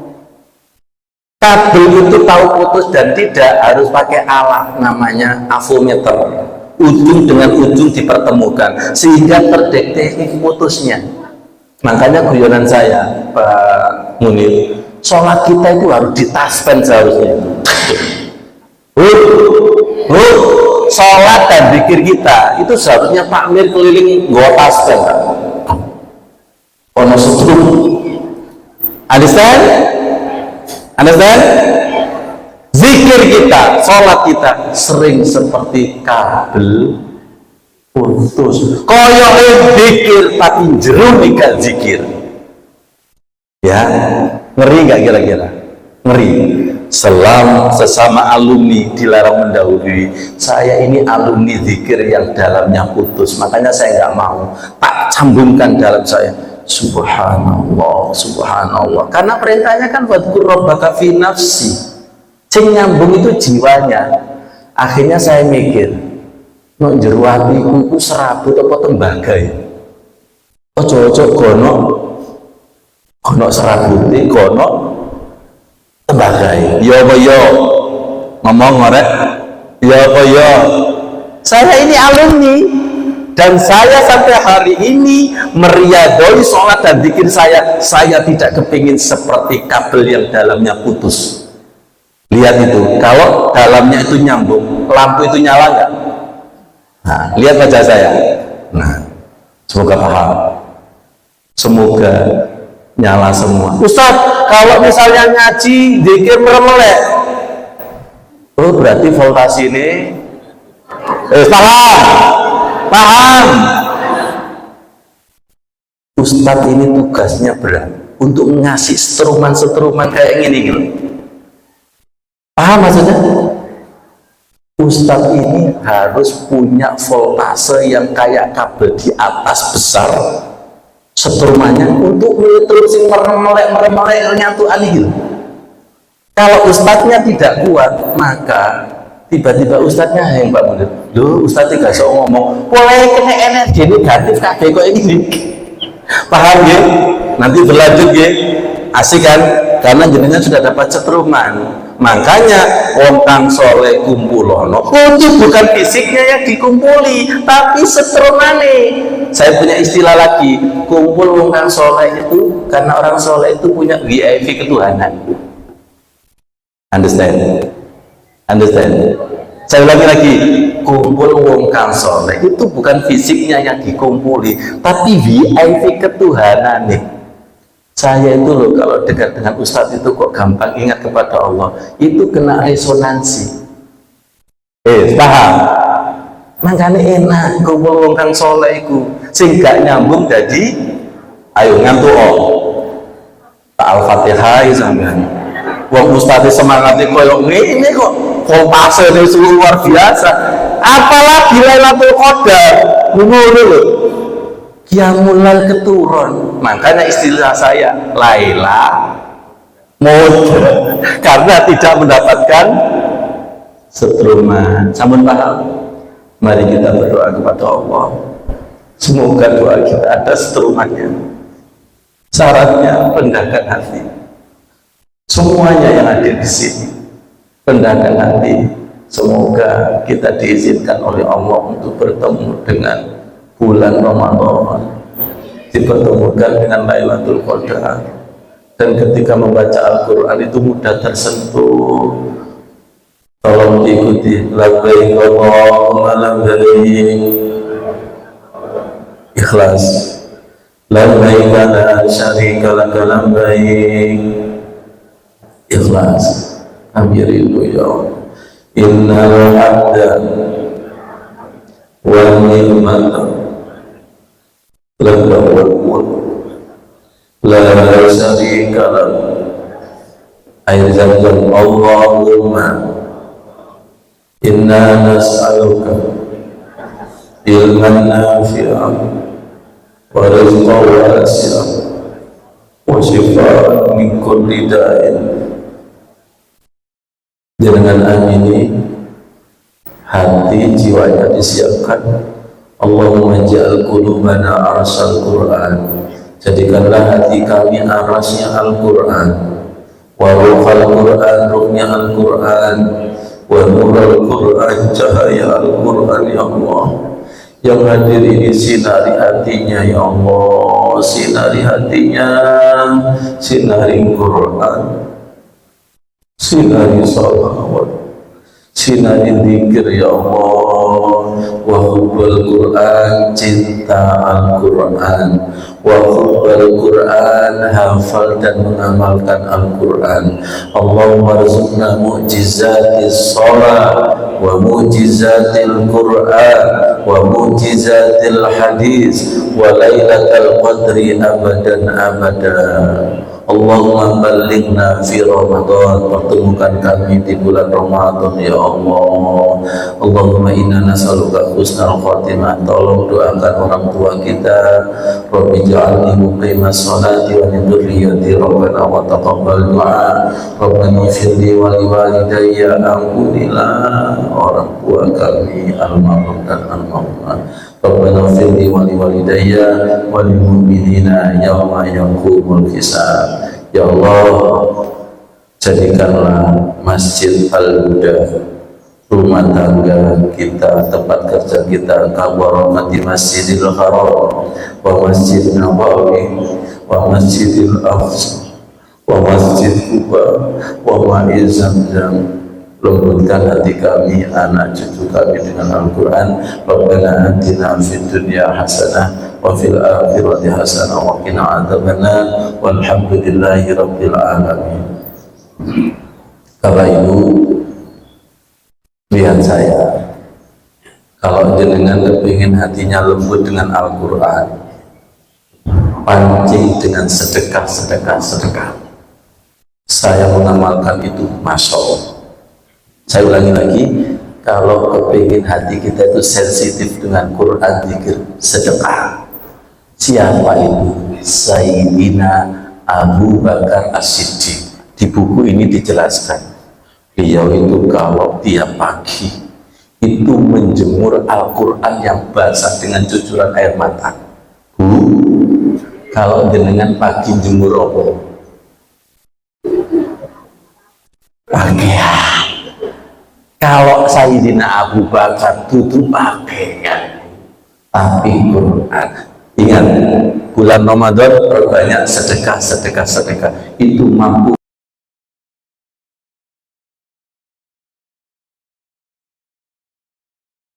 Kabel itu tahu putus dan tidak, harus pakai alat namanya avometer. Ujung dengan ujung dipertemukan sehingga terdeteksi putusnya. Makanya guyonan saya, Pak Munir, sholat kita itu harus ditaspen seharusnya. Sholat dan zikir kita itu seharusnya takmir keliling gua taspen. Ono setrum. Understand? Zikir kita, sholat kita sering seperti kabel putus. Koyoke zikir tapi jero gak zikir. Ya, ngeri gak kira-kira? Ngeri. Selam sesama alumni dilarang mendahului. Saya ini alumni zikir yang dalamnya putus, makanya saya nggak mau. Tak sambungkan dalam saya. Subhanallah, subhanallah. Karena perintahnya kan wadkur rabbaka fi nafsi. Sing nyambung itu jiwanya. Akhirnya saya mikir, no jero atiku iku serabut apa tembaga ya? Ojo-ojo gono serabuti, gono tembaga ya apa ya? Ngomong ngorek ya apa ya? Saya ini alumni dan saya sampai hari ini meriadoi sholat dan zikir saya tidak kepingin seperti kabel yang dalamnya putus. Lihat itu, kalau dalamnya itu nyambung, lampu itu nyala nggak? Nah, lihat wajah saya. Nah, semoga paham. Semoga nyala semua. Ustaz, kalau misalnya ngaji, zikir meremelek, oh berarti voltasi ini paham. Ustaz ini tugasnya berat untuk ngasih setruman kayak gini gitu. Paham maksudnya? Ustadz ini harus punya voltase yang kayak kabel di atas besar setrumannya untuk menerusin meremelek nyatuan gitu. Kalau ustadznya tidak kuat, maka tiba-tiba ustadznya yang Pak Munir, loh ustadz gak sok ngomong, boleh kena energi negatif kakek kok ini. Paham ya? Nanti berlanjut ya, asik kan? Karena jenengan sudah dapat setruman. Makanya wong kang soleh kumpulono itu bukan fisiknya yang dikumpuli, tapi setrumane. Saya punya istilah lagi, kumpul wong kang soleh itu karena orang soleh itu punya VIP ketuhanan. Understand? Saya ulangi lagi, kumpul wong kang soleh itu bukan fisiknya yang dikumpuli, tapi VIP ketuhanan nih. Saya itu loh kalau dekat dengan ustadz itu kok gampang ingat kepada Allah, itu kena resonansi. Paham? Makanya enak kumpul wong kang soleh iku sing gak nyambung jadi ayo ngantuk Al-Fatihah sampean. Wong ustadz semangatnya koyo ngene kok voltase luar biasa. Apalagi Lailatul Qadar ngono lho. Qiyamul Lail keturun, makanya istilah saya Laila mode karena tidak mendapatkan setruman. Sampun paham? Mari kita berdoa kepada Allah, semoga doa kita ada setrumannya. Syaratnya pendekatan hati. Semuanya yang hadir di sini pendekatan hati. Semoga kita diizinkan oleh Allah untuk bertemu dengan bulan Ramadan, dipertemukan dengan Lailatul Qadar, dan ketika membaca Al-Quran itu mudah tersentuh. Tolong diikuti labbaik Allahumma labbaik, ikhlas, labbaik la syarika laka labbaik, ikhlas, ambil ya innal hamda wal ni'mata laka wal mulk la syarika lak. Air Zam-Zam, Allahumma inna nas'aluka ilman nafi'an wa rizqan wasi'an wa shifaan min kulli da'in. Dengan amini hati jiwanya disiapkan. Allahumma ja'al qulubana arsal Qur'an, jadikanlah hati kami arasnya Al-Quran, wa ruhal Quran, ruhnya Al-Quran, wa nurul Quran, cahaya Al-Quran. Ya Allah, yang hadir ini sinari hatinya ya Allah, sinari hatinya, sinari Quran, sinari salawat, sinari zikir ya Allah, wa hubbul Quran, cinta Al-Quran, wa hubbul Quran, hafal dan mengamalkan Al-Quran. Allahumma rzuqna mu'jizatis shalah wa mu'jizatil Quran wa mu'jizatil hadis wa lailatul qadri abadan abada. Allahumma balighna fi Ramadan, pertemukan kami di bulan Ramadan ya Allah. Allahumma inna nas'aluka husnal khatimah, tolong doakan orang tua kita. Rabbi ja'alni muqimas sholati wa min dzurriyyati rabbana wa taqabbal du'a. Rabbana ighfirli wa liwalidayya, ampunilah orang tua kami almarhum dan almarhumah. Rabbana ighfirli wa liwalidayya wa lil mu'minina yauma yaqumul hisab. Ya Allah, jadikanlah Masjid Al-Huda rumah tangga kita, tempat kerja kita, kabarakati Masjidil Haram wa Masjid Nabawi wa Masjidil Aqsa wa Masjid Quba wa Ma'i Zamzam. Lembutkan hati kami, anak cucu kami dengan Al-Quran. Rabbana atina fid dunya hasanah wa fil akhirati hasanah wa qina adzabannar, walhamdulillahi rabbil alamin. Bapak Ibu, lihat saya, kalau jenengan kepingin hatinya lembut dengan Al-Quran, pancing dengan sedekah. Saya mengamalkan itu, Masya Allah. Saya ulangi lagi, kalau kepingin hati kita itu sensitif dengan Quran, zikir, sedekah. Siapa itu? Sayyidina Abu Bakar As-Siddiq. Di buku ini dijelaskan, beliau itu kalau tiap pagi itu menjemur Al-Quran yang basah dengan cucuran air mata. Bu, kalau jenengan pagi jemur apa? Pakaian. Kalau Sayyidina Abu Bakar tutup pakaian, tapi Quran. Ingat, bulan Ramadan berbanyak sedekah. Itu mampu